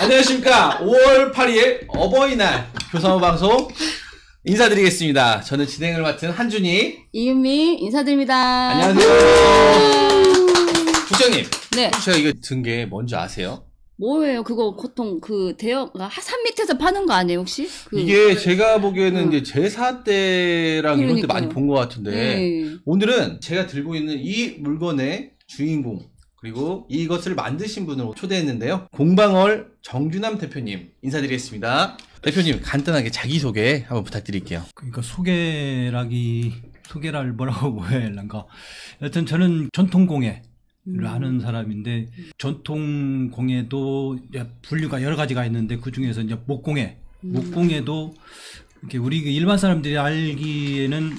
안녕하십니까. 5월 8일 어버이날 교사모 방송 인사드리겠습니다. 저는 진행을 맡은 한준이, 이은미 인사드립니다. 안녕하세요. 국장님, 네. 제가 이거 든 게 뭔지 아세요? 뭐예요? 그거 보통 그 대형 산 밑에서 파는 거 아니에요 혹시? 이게 제가 보기에는 이제 제사 때랑 이런 때 많이 본 것 같은데 네. 오늘은 제가 들고 있는 이 물건의 주인공 그리고 이것을 만드신 분을 초대했는데요. 공방얼 정준남 대표님 인사드리겠습니다. 대표님 간단하게 자기소개 한번 부탁드릴게요. 그러니까 소개를 뭐라고 해야 할란가. 여튼 저는 전통공예를 하는 사람인데 전통공예도 분류가 여러 가지가 있는데 그 중에서 이제 목공예도 이렇게 우리 일반 사람들이 알기에는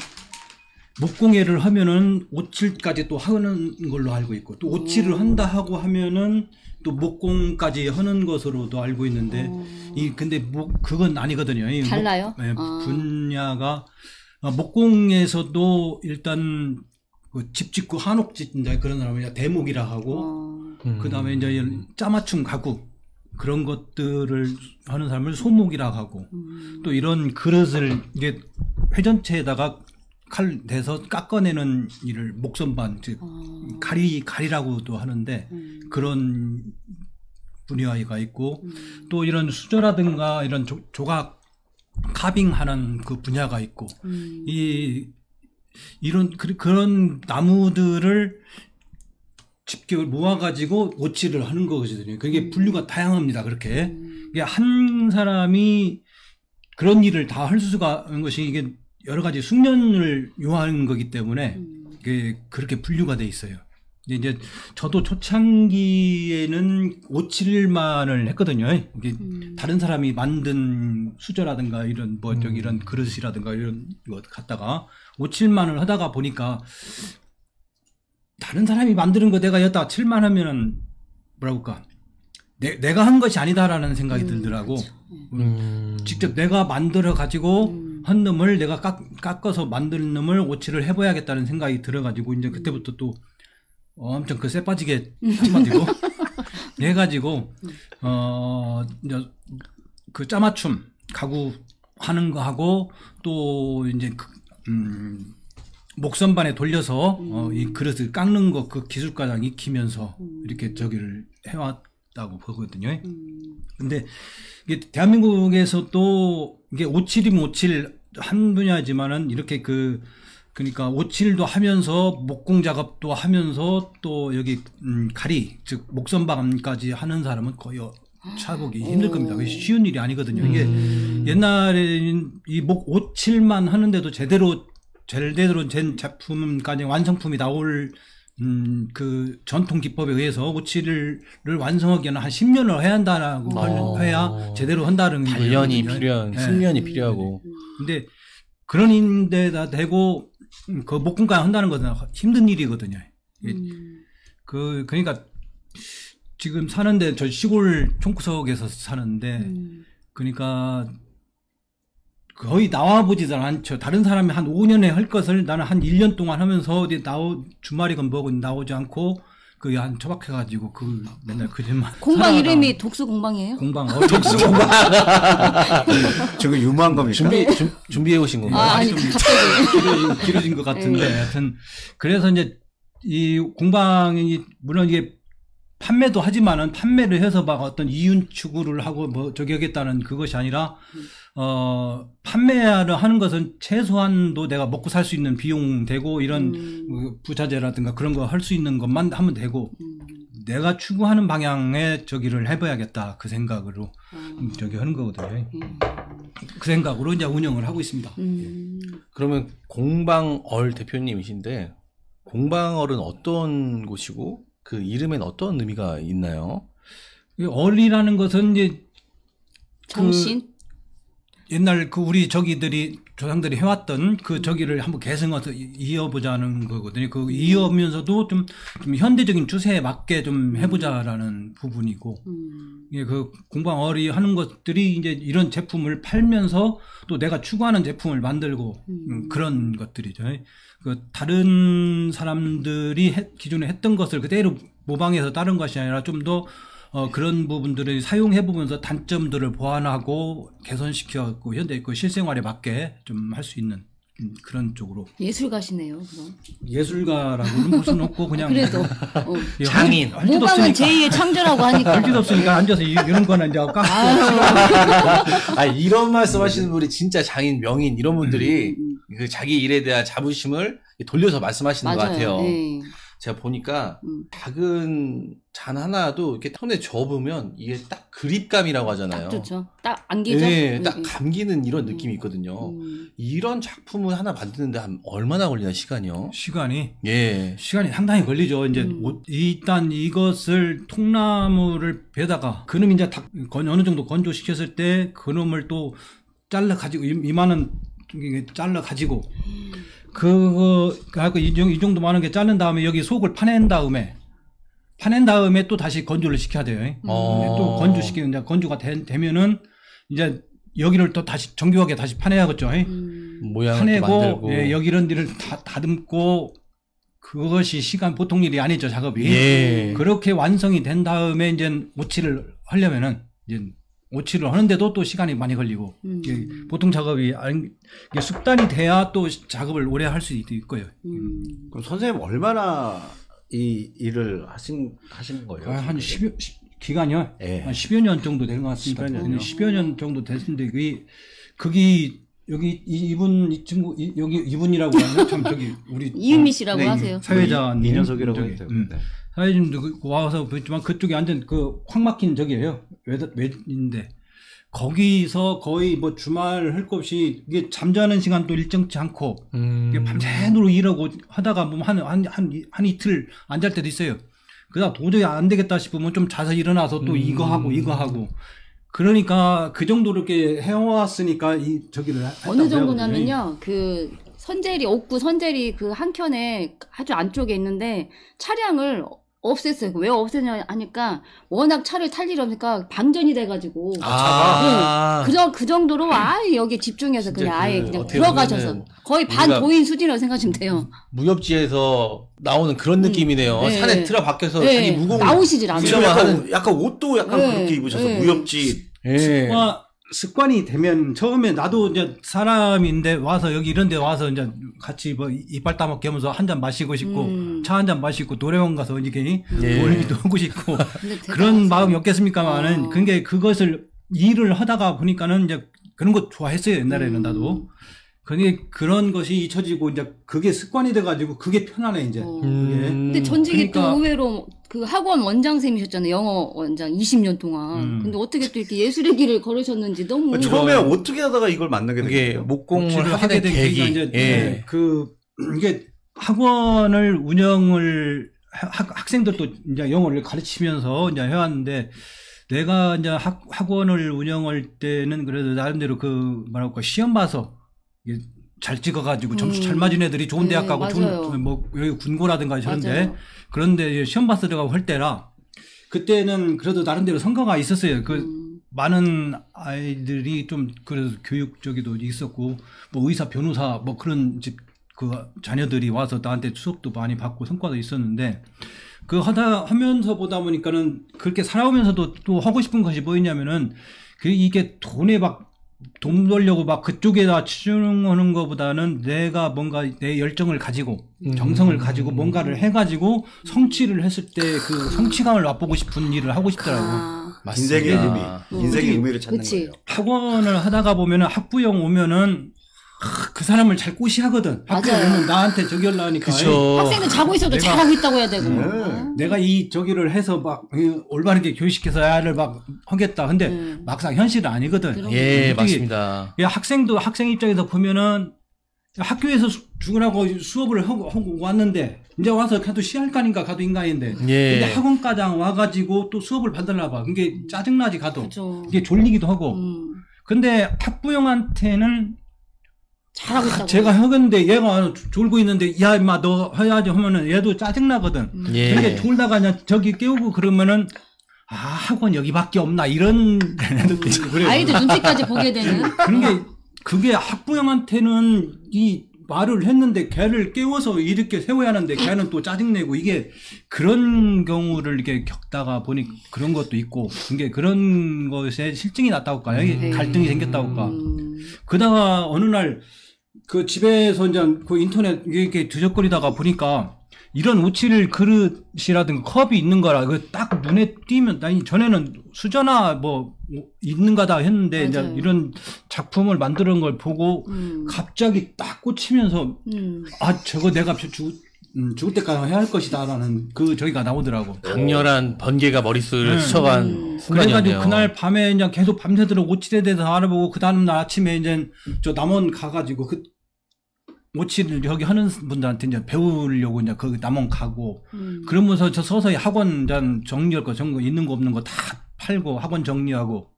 목공예를 하면은 오칠까지 또 하는 걸로 알고 있고 또 오칠을 한다 하고 하면은 또 목공까지 하는 것으로도 알고 있는데 근데 그건 아니거든요. 달라요? 분야가 목공에서도 일단 그 집 짓고 한옥 짓는 그런 사람을 대목이라 하고 그다음에 이제 짜맞춤 가구 그런 것들을 하는 사람을 소목이라 하고 또 이런 그릇을 이게 회전체에다가 칼 대서 깎아내는 일을 목선반 즉 가리라고도 하는데 그런 분야가 있고 또 이런 수저라든가 이런 조각 카빙하는 그 분야가 있고 그런 나무들을 집게 모아가지고 오칠을 하는 거거든요. 그게 분류가 다양합니다. 그렇게 이게 한 사람이 그런 일을 다 할 수가 있는 것이 이게 여러 가지 숙련을 요하는 거기 때문에 그렇게 분류가 돼 있어요. 이제 저도 초창기에는 5-7일만을 했거든요. 이게 다른 사람이 만든 수저라든가 이런 이런 그릇이라든가 이런 것 갖다가 5-7만을 하다가 보니까 다른 사람이 만드는 거 내가 여기다 7만 하면은 뭐랄까 내가 한 것이 아니다라는 생각이 들더라고. 직접 내가 만들어 가지고 한 놈을 내가 깎아서 만든 놈을 오칠을 해봐야겠다는 생각이 들어가지고 이제 그때부터 또 엄청 그 쎄 빠지게 한마디로 해가지고 이제 그 짜맞춤 가구 하는 거 하고 또 이제 목선반에 돌려서 이 그릇을 깎는 거 그 기술과정 익히면서 이렇게 저기를 해왔다고 보거든요. 근데 이게 대한민국에서도 이게 5-7이면 5-7 한 분야지만은 이렇게 그러니까 5-7도 하면서 목공 작업도 하면서 또 여기 가리 즉 목선반까지 하는 사람은 거의 찾아보기 힘들 겁니다. 그게 쉬운 일이 아니거든요. 이게 옛날에는 이 5-7만 하는데도 제대로 된 제품까지 완성품이 나올 그 전통 기법에 의해서 5-7을 완성하기에는 한 10년을 해야 한다라고 해야 제대로 한다는 거예요. 단련이 필요한, 숙련이 필요하고. 근데 그런 데다 대고 그 목공까지 한다는 것은 힘든 일이거든요. 그러니까 지금 사는데 저 시골 총구석에서 사는데 그러니까 거의 나와보지도 않죠. 다른 사람이 한 5년에 할 것을 나는 한 1년 동안 하면서 어디 주말이건 뭐건 나오지 않고 그 한 처박혀가지고 맨날 그짓만. 공방 이름이 독수 공방이에요? 공방. 독수 공방. 지금 유무한 겁니까? 준비해 오신 건가요? 아니 갑자기 길어진 것 같은데. 하여튼 그래서 이제 이 공방이 물론 이게 판매도 하지만은 판매를 해서 막 어떤 이윤 추구를 하고 뭐 저기 하겠다는 그것이 아니라 판매를 하는 것은 최소한도 내가 먹고 살 수 있는 비용 되고 이런 부자재라든가 그런 거 할 수 있는 것만 하면 되고 내가 추구하는 방향의 저기를 해봐야겠다 그 생각으로 저기 하는 거거든요. 그 생각으로 이제 운영을 하고 있습니다. 그러면 공방얼 대표님이신데 공방얼은 어떤 곳이고 그 이름엔 어떤 의미가 있나요? 얼이라는 것은 이제 정신? 옛날 우리 조상들이 해왔던 그 저기를 한번 개성해서 이어보자는 거거든요. 이어면서도 좀 현대적인 추세에 맞게 좀 해보자라는 부분이고, 예, 그 공방얼이 하는 것들이 이제 이런 제품을 팔면서 또 내가 추구하는 제품을 만들고, 그런 것들이죠. 다른 사람들이 기존에 했던 것을 그대로 모방해서 다른 것이 아니라 좀 더 그런 부분들을 사용해보면서 단점들을 보완하고 개선시켜갖고 현대 그 실생활에 맞게 좀 할 수 있는 그런 쪽으로. 예술가시네요, 그럼. 예술가라고는 볼 수는 없고 그냥 그래도 예, 장인. 할 짓도 모방은 없으니까. 제2의 창조라고 하니까. 할 짓도 없으니까 앉아서 이런 거는 이제 깎고 아, 이런 말씀 하시는 분이 진짜 장인, 명인, 이런 분들이 그 자기 일에 대한 자부심을 돌려서 말씀하시는 것 같아요. 네. 제가 보니까 작은 잔 하나도 이렇게 손에 접으면 이게 딱 그립감이라고 하잖아요. 딱 좋죠. 딱 안기죠. 네, 딱 감기는 이런 느낌이 있거든요. 음. 이런 작품을 하나 만드는데 한 얼마나 걸리나 시간이요? 시간이 상당히 걸리죠. 이제 일단 이것을 통나무를 베다가 그놈 이제 어느 정도 건조시켰을 때 그놈을 또 잘라 가지고 이만한 잘라 가지고 그거 이 정도 많은 게 자른 다음에 여기 속을 파낸 다음에 또 다시 건조를 시켜야 돼요. 또 건조시키는 이제 건조가 되면은 이제 여기를 또 다시 정교하게 다시 파내야겠죠. 모양을 파내고 만들고. 예, 여기 이런 데를 다 다듬고 그것이 보통 일이 아니죠, 작업이. 예. 그렇게 완성이 된 다음에 이제 오칠을 하려면은 이제 오칠을 하는데도 또 시간이 많이 걸리고 이게 보통 작업이 이게 습관이 돼야 또 작업을 오래 할 수 있고요. 그럼 선생님 얼마나 이 일을 하신 거예요? 한 10여 기간이요. 예. 한 10여 년 정도 된 것 같습니다. 10여 년이요? 10여 년 정도 됐는데 그게 여기 이 친구 여기 이분이라고 하면 참 저기 우리 이은미 씨라고 하세요. 사회자 이년석이라고 해도 되고. 네. 사회자님도 와서 보였지만 그쪽이 완전 확 막힌 저기예요. 외인데 거기서 거의 뭐 주말 할 것 없이 이게 잠자는 시간도 일정치 않고 이게 밤새도록 일하고 하다가 뭐 한 이틀 안 잘 때도 있어요. 그러다 도저히 안 되겠다 싶으면 좀 자서 일어나서 또 이거 하고 그러니까 그 정도로 이렇게 해왔으니까 이 저기를 어느 정도냐면요. 그 선재리 옥구 선재리 그 한켠에 아주 안쪽에 있는데 차량을 없앴어요. 왜 없앴냐 하니까 워낙 차를 탈 일이 없으니까 방전이 돼가지고 그 정도로 아예 여기 집중해서 그냥 아예 그냥 들어가셔서 거의 반도인 수준이라고 생각하시면 돼요. 무협지에서 나오는 그런 느낌이네요. 네. 산에 들어박혀서 네. 자기 무거운 나오시질 않아요. 약간 옷도 약간 네. 그렇게 입으셔서 네. 무협지. 예. 습관이 되면 처음에 나도 이제 사람인데 와서 여기 이런 데 와서 이제 같이 뭐 이빨 따먹게 하면서 한 잔 마시고 싶고 차 한 잔 마시고 노래방 가서 이렇게 놀기도 하고 싶고 그런 마음이 없겠습니까만은 그게 그것을 일을 하다가 보니까는 이제 그런 거 좋아했어요. 옛날에는 나도. 그게 그런 것이 잊혀지고 이제 그게 습관이 돼가지고 그게 편하네 이제. 근데 전직이 그러니까 또 의외로 그 학원 원장쌤이셨잖아요. 영어 원장 20년 동안. 근데 어떻게 또 이렇게 예술의 길을 걸으셨는지 너무. 처음에 어떻게 하다가 이걸 만나게 그게 됐어요? 목공을 하게 된 계기. 이제 예. 이게 학원을 운영을 학생들도 이제 영어를 가르치면서 이제 해왔는데 내가 이제 학원을 운영할 때는 그래도 나름대로 그 뭐랄까 시험 봐서 이게 잘 찍어가지고 점수 잘 맞은 애들이 좋은 대학 가고 좋은 뭐 여기 군고라든가 저런데 맞아요. 그런데 시험 봐서 들어가고 할 때라 그때는 그래도 나름대로 성과가 있었어요. 그 많은 아이들이 좀 그래도 교육적이도 있었고 뭐 의사 변호사 뭐 그런 그 자녀들이 와서 나한테 수업도 많이 받고 성과도 있었는데 그 하면서 보다 보니까는 그렇게 살아오면서도 또 하고 싶은 것이 뭐였냐면은 이게 돈 벌려고 막 그쪽에다 치중하는 것보다는 내가 뭔가 내 열정을 가지고 정성을 가지고 뭔가를 해가지고 성취를 했을 때 그 성취감을 맛보고 싶은 일을 하고 싶더라고. 인생의 의미, 인생의 의미를 찾는 그치. 거예요. 학원을 하다가 보면은 학부형 오면은 그 사람을 잘 꼬시하거든. 학부형 맞아요. 오면 나한테 저기 하려니까. 그쵸. 학생들 자고 있어도 내가- 잘하고 있다고 해야 되고. 내가 이 저기를 해서 막 올바르게 교육시켜서 애를 막 하겠다. 근데 막상 현실은 아니거든. 예, 솔직히 맞습니다. 학생 입장에서 보면은 학교에서 죽으라고 수업을 하고 왔는데 이제 와서 가도 시할간인가 가도 인간인데 예. 근데 학원과장 와가지고 또 수업을 받으려 봐. 그게 짜증나지 가도. 그죠. 이게 졸리기도 하고. 근데 학부형한테는 잘하고 있다고. 제가 하는데 얘가 졸고 있는데 야 임마 너 해야지 하면은 얘도 짜증나거든. 예. 근데 졸다가 그냥 저기 깨우고 그러면은 아 학원 여기밖에 없나 이런 그래요. 아이들 눈치까지 보게 되는. 그런 게 그게 학부형한테는 이 말을 했는데 걔를 깨워서 이렇게 세워야 하는데 걔는 또 짜증내고 이게 그런 경우를 이렇게 겪다가 보니 그런 것도 있고 이게 그런 것에 실증이 났다고 할까 이게 갈등이 생겼다고 할까 그러다가 어느 날 그 집에서 이제 그 인터넷 이렇게 뒤적거리다가 보니까 이런 오칠 그릇이라든가 컵이 있는 거라 그 딱 눈에 띄면 아니 전에는 수저나 뭐 있는가다 했는데 맞아요. 이제 이런 작품을 만드는 걸 보고 갑자기 딱 꽂히면서 아 저거 내가 죽을 때까지 해야 할 것이다라는 그 저기가 나오더라고. 강렬한 번개가 머릿속을 스쳐간 그래가지고 순간이었네요. 그날 밤에 이제 계속 밤새도록 오칠에 대해서 알아보고 그 다음 날 아침에 이제 저 남원 가가지고 그 오칠을 여기 하는 분들한테 이제 배우려고 이제 그 남원 가고 그러면서 저 서서히 학원 정리할 거 정거 있는 거 없는 거 다 팔고 학원 정리하고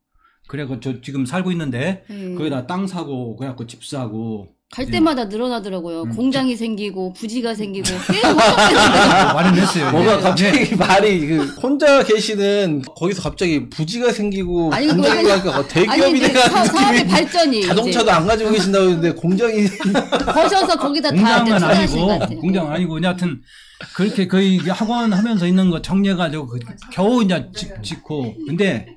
그래고 저 지금 살고 있는데 거기다 땅 사고 그래갖고 집 사고 갈 때마다 늘어나더라고요. 공장이 생기고 부지가 생기고 마련했어요. 뭐가 갑자기 말이 그 혼자 계시는 거기서 갑자기 부지가 생기고 아니, 공장이 그거 가니까 대기업이 아니, 이제 돼가지고 사업의 발전이 자동차도 안 가지고 계신다고 했는데 공장이 거셔서 거기다 다 공장은 투자하신 것 아니고 같아요. 공장은 아니고 여하튼 그렇게 거의 학원 하면서 있는 거 정리해가지고 겨우 이제 짓고 근데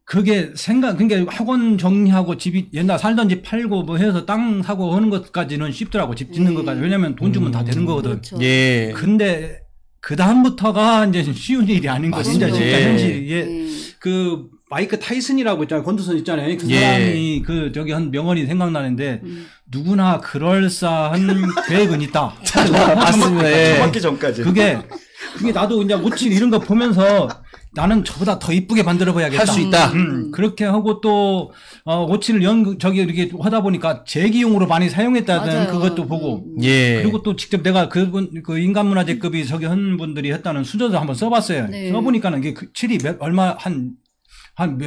그게 그러니까 학원 정리하고 집이 옛날 살던 집 팔고 뭐 해서 땅 사고 하는 것까지는 쉽더라고 집 짓는 것까지 왜냐면 돈 주면 다 되는 거거든. 그렇죠. 예. 근데 그 다음부터가 이제 쉬운 일이 아닌 거지. 진짜 예. 현실이 그 마이크 타이슨이라고 있잖아요. 권투선 있잖아요. 그 사람이 그 저기 한 명언이 생각나는데 누구나 그럴싸한 계획은 있다. 맞습니다. 예. 맞기 전까지. 그게 나도 이제 오칠 이런 거 보면서 나는 저보다 더 이쁘게 만들어 봐야겠다. 할 수 있다. 그렇게 하고 또 오칠을 저기 이렇게 하다 보니까 재기용으로 많이 사용했다는 맞아요. 그것도 보고 예. 그리고 또 직접 내가 그 인간문화재급이 저기 한 분들이 했다는 수저도 한번 써봤어요. 네. 써보니까는 이게 칠이 얼마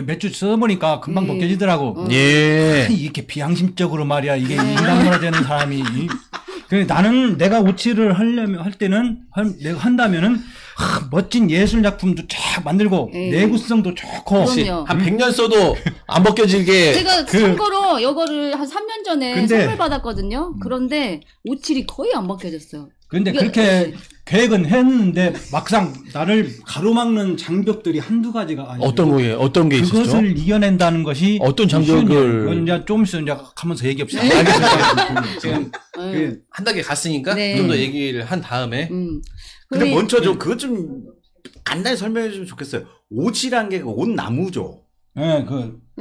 몇 주 써보니까 금방 벗겨지더라고. 예. 이렇게 비양심적으로 말이야. 이게 인간문화재는 사람이. 그래 나는 내가 오칠을 할 때는 내가 한다면은 멋진 예술 작품도 쫙 만들고 내구성도 좋고 그럼요. 한 100년 써도 안 벗겨지게. 제가 참고로 이거를 한 3년 전에 근데- 선물 받았거든요. 그런데 오칠이 거의 안 벗겨졌어요. 근데 이게- 그렇게 계획은 했는데 막상 나를 가로막는 장벽들이 한두 가지가 아니고 어떤 게 있었죠? 그것을 이겨낸다는 것이 어떤 장벽을- 쉬운 일이에요. 그건 이제 좀 있으면 이제 하면서 얘기합시다. 지금 네. 한 단계 갔으니까 네. 좀 더 얘기를 한 다음에 근데 그리고 먼저 좀 그것 좀 간단히 설명해 주면 좋겠어요. 오칠한 게 그 옷 나무죠. 예,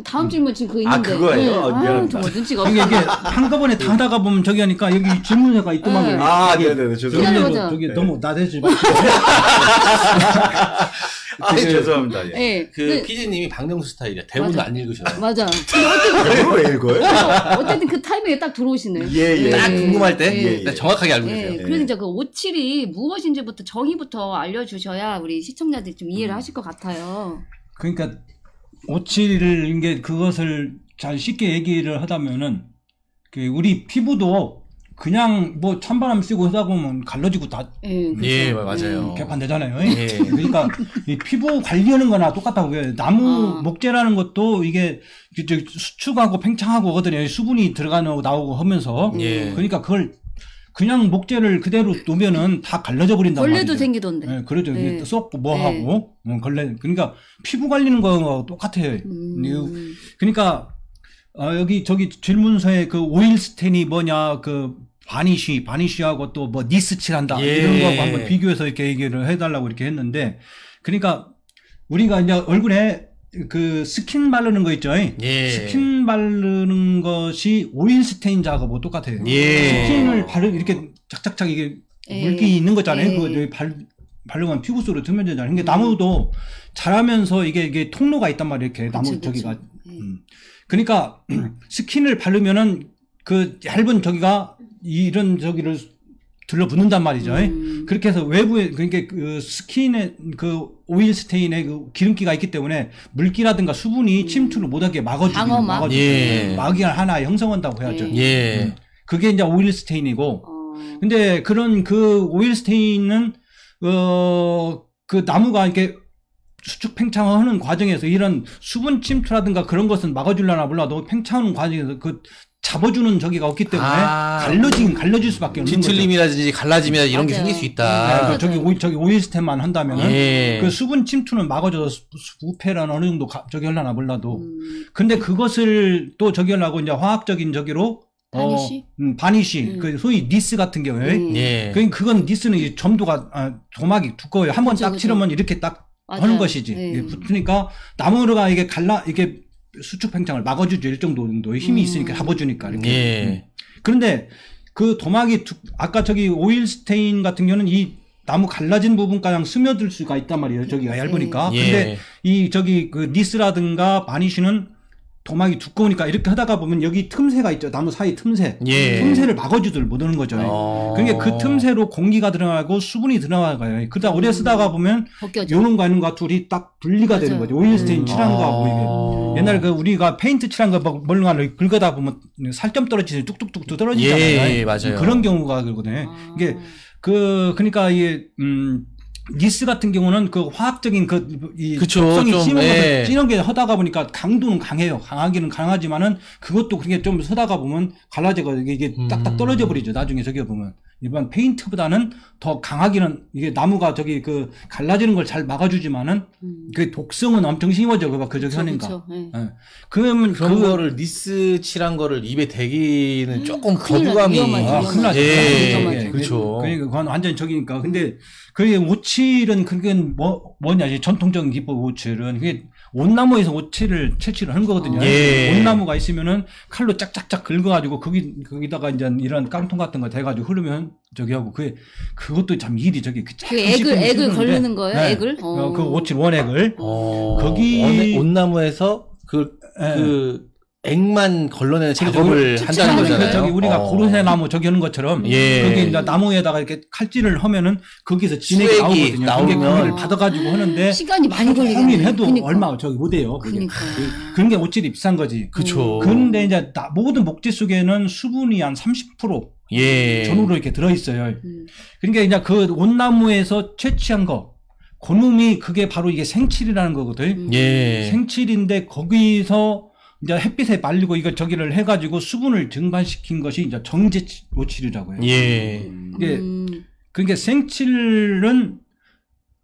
다음 질문 지금 그거 있는데. 그거예요? 아, 미안합니다. 정말 눈치가 이게 없어. 한꺼번에 다 하다가 보면 저기 하니까 여기 질문서가 있더만. 네. 아, 네네네. 죄송합니다. 맞아. 저기 너무 나대지 마. 아, 죄송합니다. 예. 네. 그 PD님이 박명수 스타일이야. 대본도 맞아. 안 읽으셔요. 맞아. 왜 읽어요? 어쨌든 그 타이밍에 딱 들어오시네. 예, 예. 딱 궁금할 때 예, 예. 정확하게 알고 예, 계세요. 그래서 이제 그 오칠이 무엇인지부터 정의부터 알려주셔야 우리 시청자들이 좀 이해를 하실 것 같아요. 그러니까 오칠을 이게 그것을 잘 쉽게 얘기를 하다면은 그 우리 피부도 그냥 뭐 찬바람 쐬고 하다 보면 갈라지고 다 예, 그렇죠. 예, 맞아요. 개판되잖아요. 예. 그러니까 이 피부 관리하는 거나 똑같다고 해요. 나무 목재라는 것도 이게 수축하고 팽창하고 하거든요. 수분이 들어가고 나오고 하면서. 예. 그러니까 그걸 그냥 목재를 그대로 놓으면은 다 갈라져 버린단 말이에요. 벌레도 생기던데. 네, 그러죠. 네. 이게 썩고 뭐 네. 하고 걸레. 그러니까 피부 관리는 거하고 똑같아요. 그러니까 여기 저기 질문서에 그 오일스텐이 뭐냐 그 바니쉬하고 또 뭐 니스칠한다 예. 이런 거하고 한번 비교해서 이렇게 얘기를 해달라고 이렇게 했는데 그러니까 우리가 이제 얼굴에 그 스킨 바르는 거 있죠. 예. 스킨 바르는 것이 오일스테인 작업하고 똑같아요. 예. 스킨을 이렇게 착착착 이게 예. 물기 있는 거잖아요. 예. 그거 저기 바르면 피부 속으로 들면 되잖아요. 그러니까 나무도 자라면서 이게 통로가 있단 말이에요. 이렇게 나무 그쵸, 저기가. 그쵸. 예. 그러니까 스킨을 바르면은 그 얇은 저기가 이런 저기를 들러붙는단 말이죠. 그렇게 해서 외부에 그러니까 그 스킨에 그 오일 스테인에 그 기름기가 있기 때문에 물기라든가 수분이 침투를 못하게 방어막? 예. 막이 하나 형성한다고 해야죠. 예. 그게 이제 오일 스테인이고. 근데 그런 그 오일 스테인은 그 나무가 이렇게 수축 팽창하는 과정에서 이런 수분 침투라든가 그런 것은 막아주려나 몰라도 팽창하는 과정에서 그 잡아주는 저기가 없기 때문에 갈라질 수밖에 없는 거죠. 뒤틀림이라든지 갈라짐이라든지 이런 게 맞아요. 생길 수 네, 있다. 저기 오일스텐만 한다면은 예. 그 수분 침투는 막아줘서 부패란 어느 정도 저기 하려나 몰라도. 근데 그것을 또 저기 하려고 이제 화학적인 저기로 바니쉬? 바니쉬. 그 소위 니스 같은 경우에. 예. 그건 니스는 이 점도가 도막이 두꺼워요. 한번 그쵸, 딱 그쵸. 치르면 이렇게 딱 맞아요. 하는 것이지. 네. 이게 붙으니까 나무가 이게 수축 팽창을 막아주죠. 일정 정도의 힘이 있으니까 잡아주니까 이렇게. 예. 그런데 그 도막이 아까 저기 오일스테인 같은 경우는 이 나무 갈라진 부분가량 스며들 수가 있단 말이에요. 저기가 얇으니까. 예. 근데 이 저기 그 니스라든가 바니쉬는 도막이 두꺼우니까 이렇게 하다가 보면 여기 틈새가 있죠. 나무 사이 틈새. 예. 틈새를 막아주들 못하는 거죠. 그러니까 그 틈새로 공기가 들어가고 수분이 들어가요. 그러다 오래 쓰다가 보면 벗겨져. 요런 거는과 둘이 딱 분리가 되는 맞아요. 거죠. 오일스테인 칠한 거하고 이게. 옛날에 그 우리가 페인트 칠한 거 멀쩡한 긁어다 보면 살점 떨어지지 뚝뚝뚝 떨어지잖아요. 예, 맞아요. 그런 경우가 그러거든요. 이게 그러니까 이게 니스 같은 경우는 그 화학적인 이 그쵸, 독성이 좀, 심은 예. 것을 찌는 게 하다가 보니까 강도는 강해요. 강하기는 강하지만은 그것도 그게 좀 서다가 보면 갈라져가 이게 딱딱 떨어져 버리죠. 나중에 저기 보면 일반 페인트보다는 더 강하기는 이게 나무가 저기 그 갈라지는 걸 잘 막아주지만은 그 독성은 엄청 심해져. 그 저기 하니까. 그쵸. 예. 예. 그러면 그런 거를 니스 칠한 거를 입에 대기는 조금 큰일 나죠. 거부감이. 위험하죠. 큰일 나죠. 예. 위험하죠. 그렇죠. 그러니까 그건 완전 저기니까. 근데 그게 오칠은 그게 뭐냐 이제 전통적인 기법 오칠은 그게 온나무에서 오칠을 채취를 하는 거거든요. 예. 온나무가 있으면은 칼로 짝짝짝 긁어가지고 거기다가 이제 이런 깡통 같은 거 대가지고 흐르면 저기 하고 그것도 참 일이 저기 그 액을 걸르는 거예요? 네. 액을? 그 오칠 원액을 거기- 온나무에서 예. 그 액만 걸러내는 작업을 한다는 그 거잖아요. 저기 우리가 고르쇠 나무 저기 하는 것처럼 예. 거기 이제 나무에다가 이렇게 칼질을 하면은 거기서 진액이 수액이 나오거든요. 그게 나오면 거기를 받아가지고 하는데 시간이 많이 걸리겠네. 평일 해도 그러니까. 얼마 저기 못해요. 그러니까. 그런 게 오칠이 비싼 거지. 그쵸. 그런데 이제 모든 목재 속에는 수분이 한 30% 예. 전후로 이렇게 들어있어요. 그러니까 이제 그 온나무에서 채취한 거, 그놈이 그게 바로 이게 생칠이라는 거거든. 예. 생칠인데 거기서 이제 햇빛에 말리고 이거 저기를 해가지고 수분을 증발시킨 것이 이제 정제 오칠이라고 해요. 예. 이게 그러니까 생칠은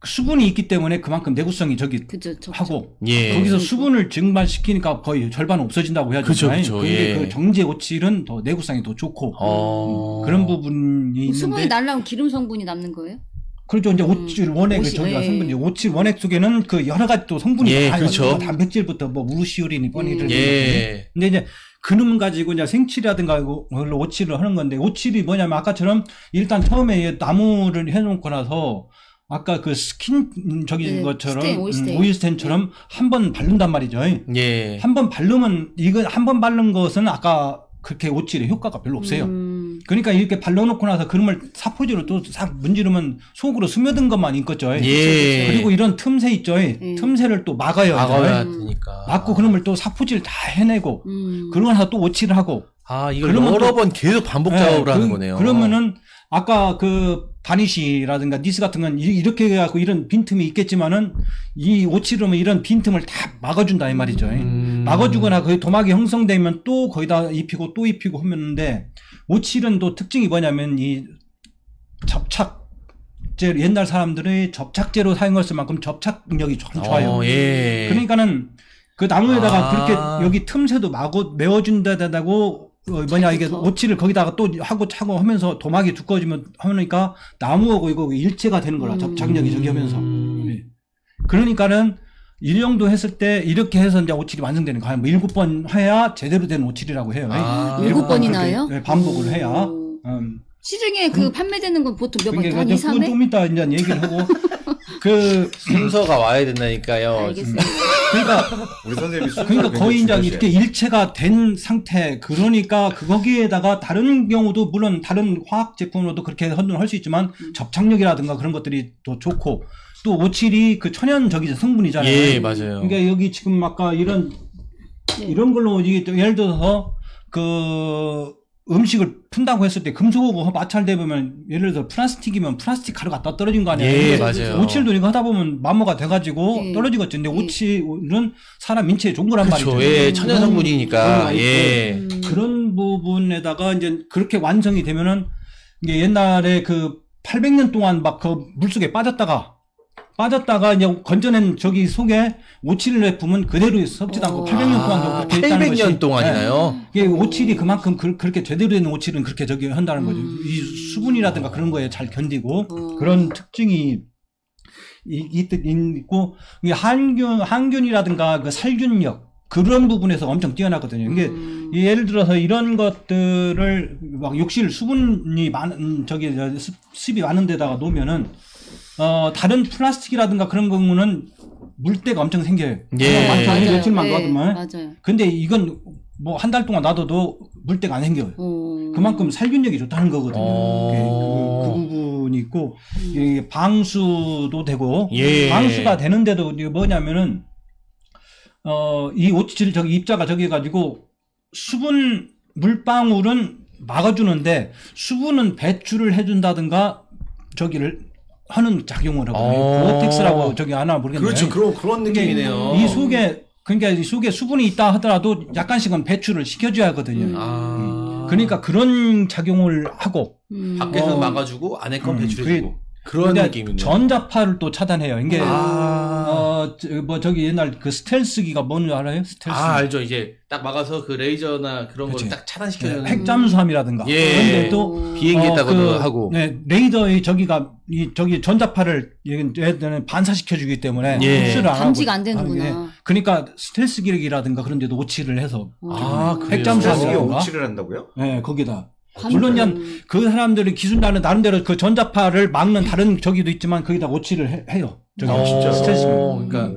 수분이 있기 때문에 그만큼 내구성이 저기 그죠. 하고 예. 거기서 수분을 증발시키니까 거의 절반 없어진다고 해야죠. 그쵸, 그쵸. 그런데 예. 그 정제 오칠은 더 내구성이 더 좋고 그런 부분이 수분이 있는데 날라면 기름 성분이 남는 거예요? 그렇죠. 이제 오칠 원액 오칠, 저기가 예. 성분이 오칠 원액 속에는 그 여러 가지 또 성분이 예, 많아요. 그렇죠. 뭐 단백질부터 뭐 우루시오린이 뻔히를 예. 근데 이제 그놈 가지고 이제 생칠이라든가 그걸로 오칠을 하는 건데 오칠이 뭐냐면 아까처럼 일단 처음에 나무를 해놓고 나서 아까 그 스킨 네, 것처럼 스텐, 오일스텐. 오일스텐처럼 한 번 바른단 말이죠. 예. 한 번 바르면 이거 한 번 바른 것은 아까 그렇게 오칠의 효과가 별로 없어요. 그러니까 이렇게 발라놓고 나서 그놈을 사포질로 또 싹 문지르면 속으로 스며든 것만 있겠죠. 예. 그리고 이런 틈새 있죠. 틈새를 또 막아요. 막아야 되니까. 막고 그놈을 또 사포질 다 해내고 그러고 나서 또 오칠을 하고 아, 이걸 그러면 여러 또- 번 계속 반복 작업을 하는 거네요. 그러면은 아까 그 바니쉬라든가 니스 같은 건 이렇게 해갖고 이런 빈틈이 있겠지만은 이 오칠하면 이런 빈틈을 다 막아준다 이 말이죠. 막아주거나 거의 도막이 형성되면 또 거기다 입히고 또 입히고 하면데 오칠은 또 특징이 뭐냐면 이 접착제 옛날 사람들의 접착제로 사용했을 만큼 접착력이 참 좋아요. 예. 그러니까는 그 나무에다가 아. 그렇게 여기 틈새도 마고 메워준다고 이게 좋죠. 오칠을 거기다가 또 하고 차고 하면서 도막이 두꺼워지면 하니까 나무하고 이거 일체가 되는 거라 접착력이 저기 하면서. 예. 그러니까는 이 정도 했을 때 이렇게 해서 이제 오칠이 완성되는 거예요. 뭐 7번 해야 제대로 된 오칠이라고 해요. 아. 7번이나 해요? 네, 반복을 해야. 오. 시중에 그 판매되는 건 보통 몇 번? 그러니까 한 2, 3회? 좀 이따 이제 얘기를 하고 그 순서가 와야 된다니까요. 알겠습니다. 그러니까 우리 선생님이 그러니까 거의 이제 이렇게 일체가 된 상태. 그러니까 거기에다가 다른 경우도 물론 다른 화학 제품으로도 그렇게 할 수 있지만 접착력이라든가 그런 것들이 더 좋고 또 오칠이 그 천연 저기 성분이잖아요. 예, 맞아요. 그러니까 여기 지금 아까 이런 걸로 이게 또 예를 들어서 그 음식을 푼다고 했을 때 금속하고 마찰되면 예를 들어 플라스틱이면 플라스틱 가루 갖다 떨어진 거 아니에요? 예, 근데 맞아요. 오칠도 이거 하다 보면 마모가 돼가지고 예. 떨어지겠죠. 근데 오칠은 사람 인체에 좋은 거란 그렇죠. 말이죠. 예, 천연 성분이니까. 그런 예. 그런 부분에다가 이제 그렇게 완성이 되면은 이게 옛날에 그 800년 동안 막 그 물속에 빠졌다가 이제 건져낸 저기 속에 오칠을 부으면 그대로 섭지도 않고 800년 동안 그렇게 있다는 것이 800년 동안이나요? 이게 오칠이 그만큼 그렇게 제대로 된 오칠은 그렇게 저기 한다는 거죠. 이 수분이라든가 그런 거에 잘 견디고 그런 특징이 있고 이게 항균이라든가 그 살균력 그런 부분에서 엄청 뛰어나거든요. 이게 예를 들어서 이런 것들을 막 욕실 수분이 많은 저기 습이 많은 데다가 놓으면은 다른 플라스틱이라든가 그런 경우는 물때가 엄청 생겨요. 예. 많죠. 며칠만 네, 놔두면. 맞아요. 근데 이건 뭐 한 달 동안 놔둬도 물때가 안 생겨요. 그만큼 살균력이 좋다는 거거든요. 그 부분이 있고 이게 방수도 되고 예. 방수가 되는데도 이게 뭐냐면은 이 오칠 저기 입자가 저기 해가지고 수분 물방울은 막아주는데 수분은 배출을 해준다든가 저기를 하는 작용을 하거든요. 보어텍스라고 저기 아나 모르겠네요. 그렇죠. 그런 느낌이네요. 이 속에 그러니까 이 속에 수분이 있다 하더라도 약간씩은 배출을 시켜줘야 하거든요. 그러니까 그런 작용을 하고 밖에서 막아주고 안에 건 배출해주고. 그런 근데 느낌이네요. 전자파를 또 차단해요. 이게 뭐 저기 옛날 그 스텔스기가 뭔지 알아요? 스텔스. 알죠. 이제 딱 막아서 그 레이저나 그런 걸 그치. 딱 차단시켜주는. 핵잠수함이라든가. 예. 그런데 또 비행기에다가도 하고. 네, 레이더의 저기가 저기 전자파를 얘는 반사시켜주기 때문에 예. 흡수를 안 하고. 감지가 안 되는구나. 예. 그러니까 스텔스 기력이라든가 그런 데도 오치를 해서 그래요? 핵잠수함이라든가. 오치를 한다고요? 네, 거기다. 물론 그 사람들이 기술 나름대로 그 전자파를 막는 다른 저기도 있지만 거기다 오치를 해요. 저기 진짜. 스텔스. 그러니까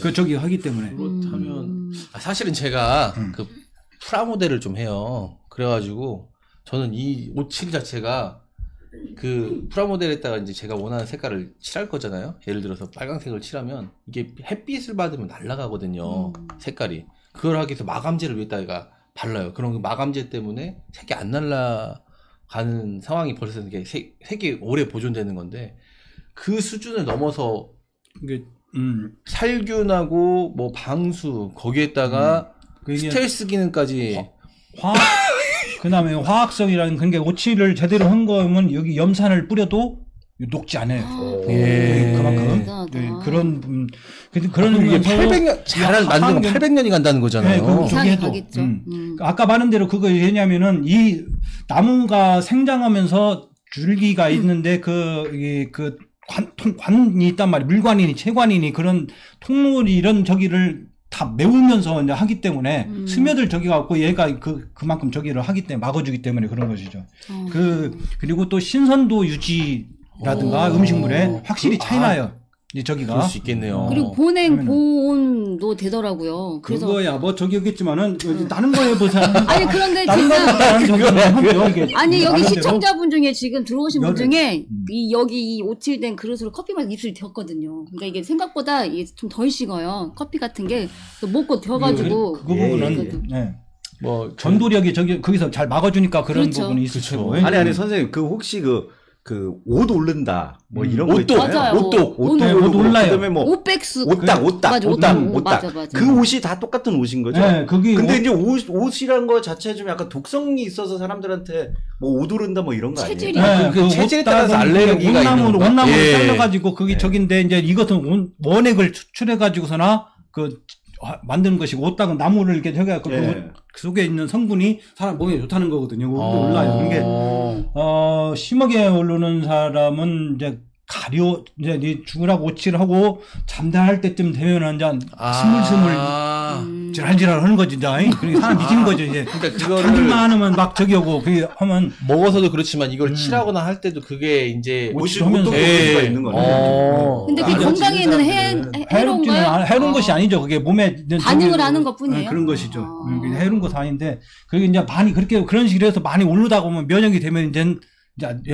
그 저기 하기 때문에. 그렇다면 사실은 제가 그 프라모델을 좀 해요. 그래가지고 저는 이 오칠 자체가 그 프라모델에다가 이제 제가 원하는 색깔을 칠할 거잖아요. 예를 들어서 빨강색을 칠하면 이게 햇빛을 받으면 날아가거든요. 색깔이. 그걸 하기 위해서 마감제를 위에다가 발라요. 그런 그 마감제 때문에 색이 안 날아가는 상황이 벌써 이게 색이 오래 보존되는 건데 그 수준을 넘어서 이게 살균하고 뭐 방수 거기에다가 스텔스 기능까지 그다음에 화학성이라는 그런 게 오치를 제대로 한 거면 여기 염산을 뿌려도 녹지 않아요. 예. 그만큼 그런 그런 이게 800년 잘 만든 거 800년이 간다는 거잖아요. 네, 이상이 해도. 가겠죠. 아까 말한 대로 그거 왜냐면은 이 나무가 생장하면서 줄기가 있는데 그 관이 있단 말이에요. 물관이니 채관이니 그런 통로리 이런 저기를 다 메우면서 이제 하기 때문에 스며들 저기가 없고 얘가 그만큼 저기를 하기 때문에 막아주기 때문에 그런 것이죠. 그리고 또 신선도 유지라든가 음식물에 확실히 차이나요. 이 저기가. 그럴 수 있겠네요. 그리고 보온도 되더라고요. 그래서 그거야 뭐 저기겠지만은 다른 거 해보자. 아니 그런데 다른 진짜 아니 여기 나름대로. 시청자분 중에 지금 들어오신 분 열을. 중에 여기 이 오칠된 그릇으로 커피 마시 입술이 튀었거든요. 그러니까 이게 생각보다 이게 좀 덜 식어요. 커피 같은 게 먹고 튀어가지고 그 부분은 네. 뭐 전도력이 거기서 잘 막아주니까 그런 그렇죠. 부분이 있을 테고. 아니 선생님 그 혹시 그 옷 오른다 뭐 이런 거 옷도. 있잖아요. 맞아요. 옷도 네, 옷 올라요. 그다음에 뭐 옷백수 옷딱 맞아, 옷딱 맞아. 그 옷이 다 똑같은 옷인 거죠. 네, 거기 근데 이제 옷이란 거 자체에 좀 약간 독성이 있어서 사람들한테 뭐 옷 오른다 뭐 이런 거 아니에요? 체질이 그 체질에 따라서 알레르기가 있는 건가? 온나무로 예. 잘라가지고 그게 저긴데 이제 이것은 원액을 추출해가지고서나 만드는 것이고 옷닭은 나무를 이렇게 해갖고 그 속에 있는 성분이 사람 몸에 좋다는 거거든요. 옷도 올라요. 그게 심하게 오르는 사람은 이제 이제 죽으라고 오치를 하고 잠잘 때쯤 되면은 이제 스물스물 지랄지랄 하는 거지, 이제. 그러니까 사람 미치는 거죠, 이제. 그러니까 그거를 잠들만 하면 막 저기 오고, 그게 하면. 먹어서도 그렇지만 이걸 칠하거나 할 때도 그게 이제 옷도 하면서. 수가 있는 거네. 근데 그게 건강에는 해로운가요? 해로운 것이 아니죠. 그게 몸에. 반응을 하는 것 뿐이에요. 그런 것이죠. 해로운 것은 아닌데, 그게 이제 많이 그런 식으로 해서 많이 오르다 보면 면역이 되면 이제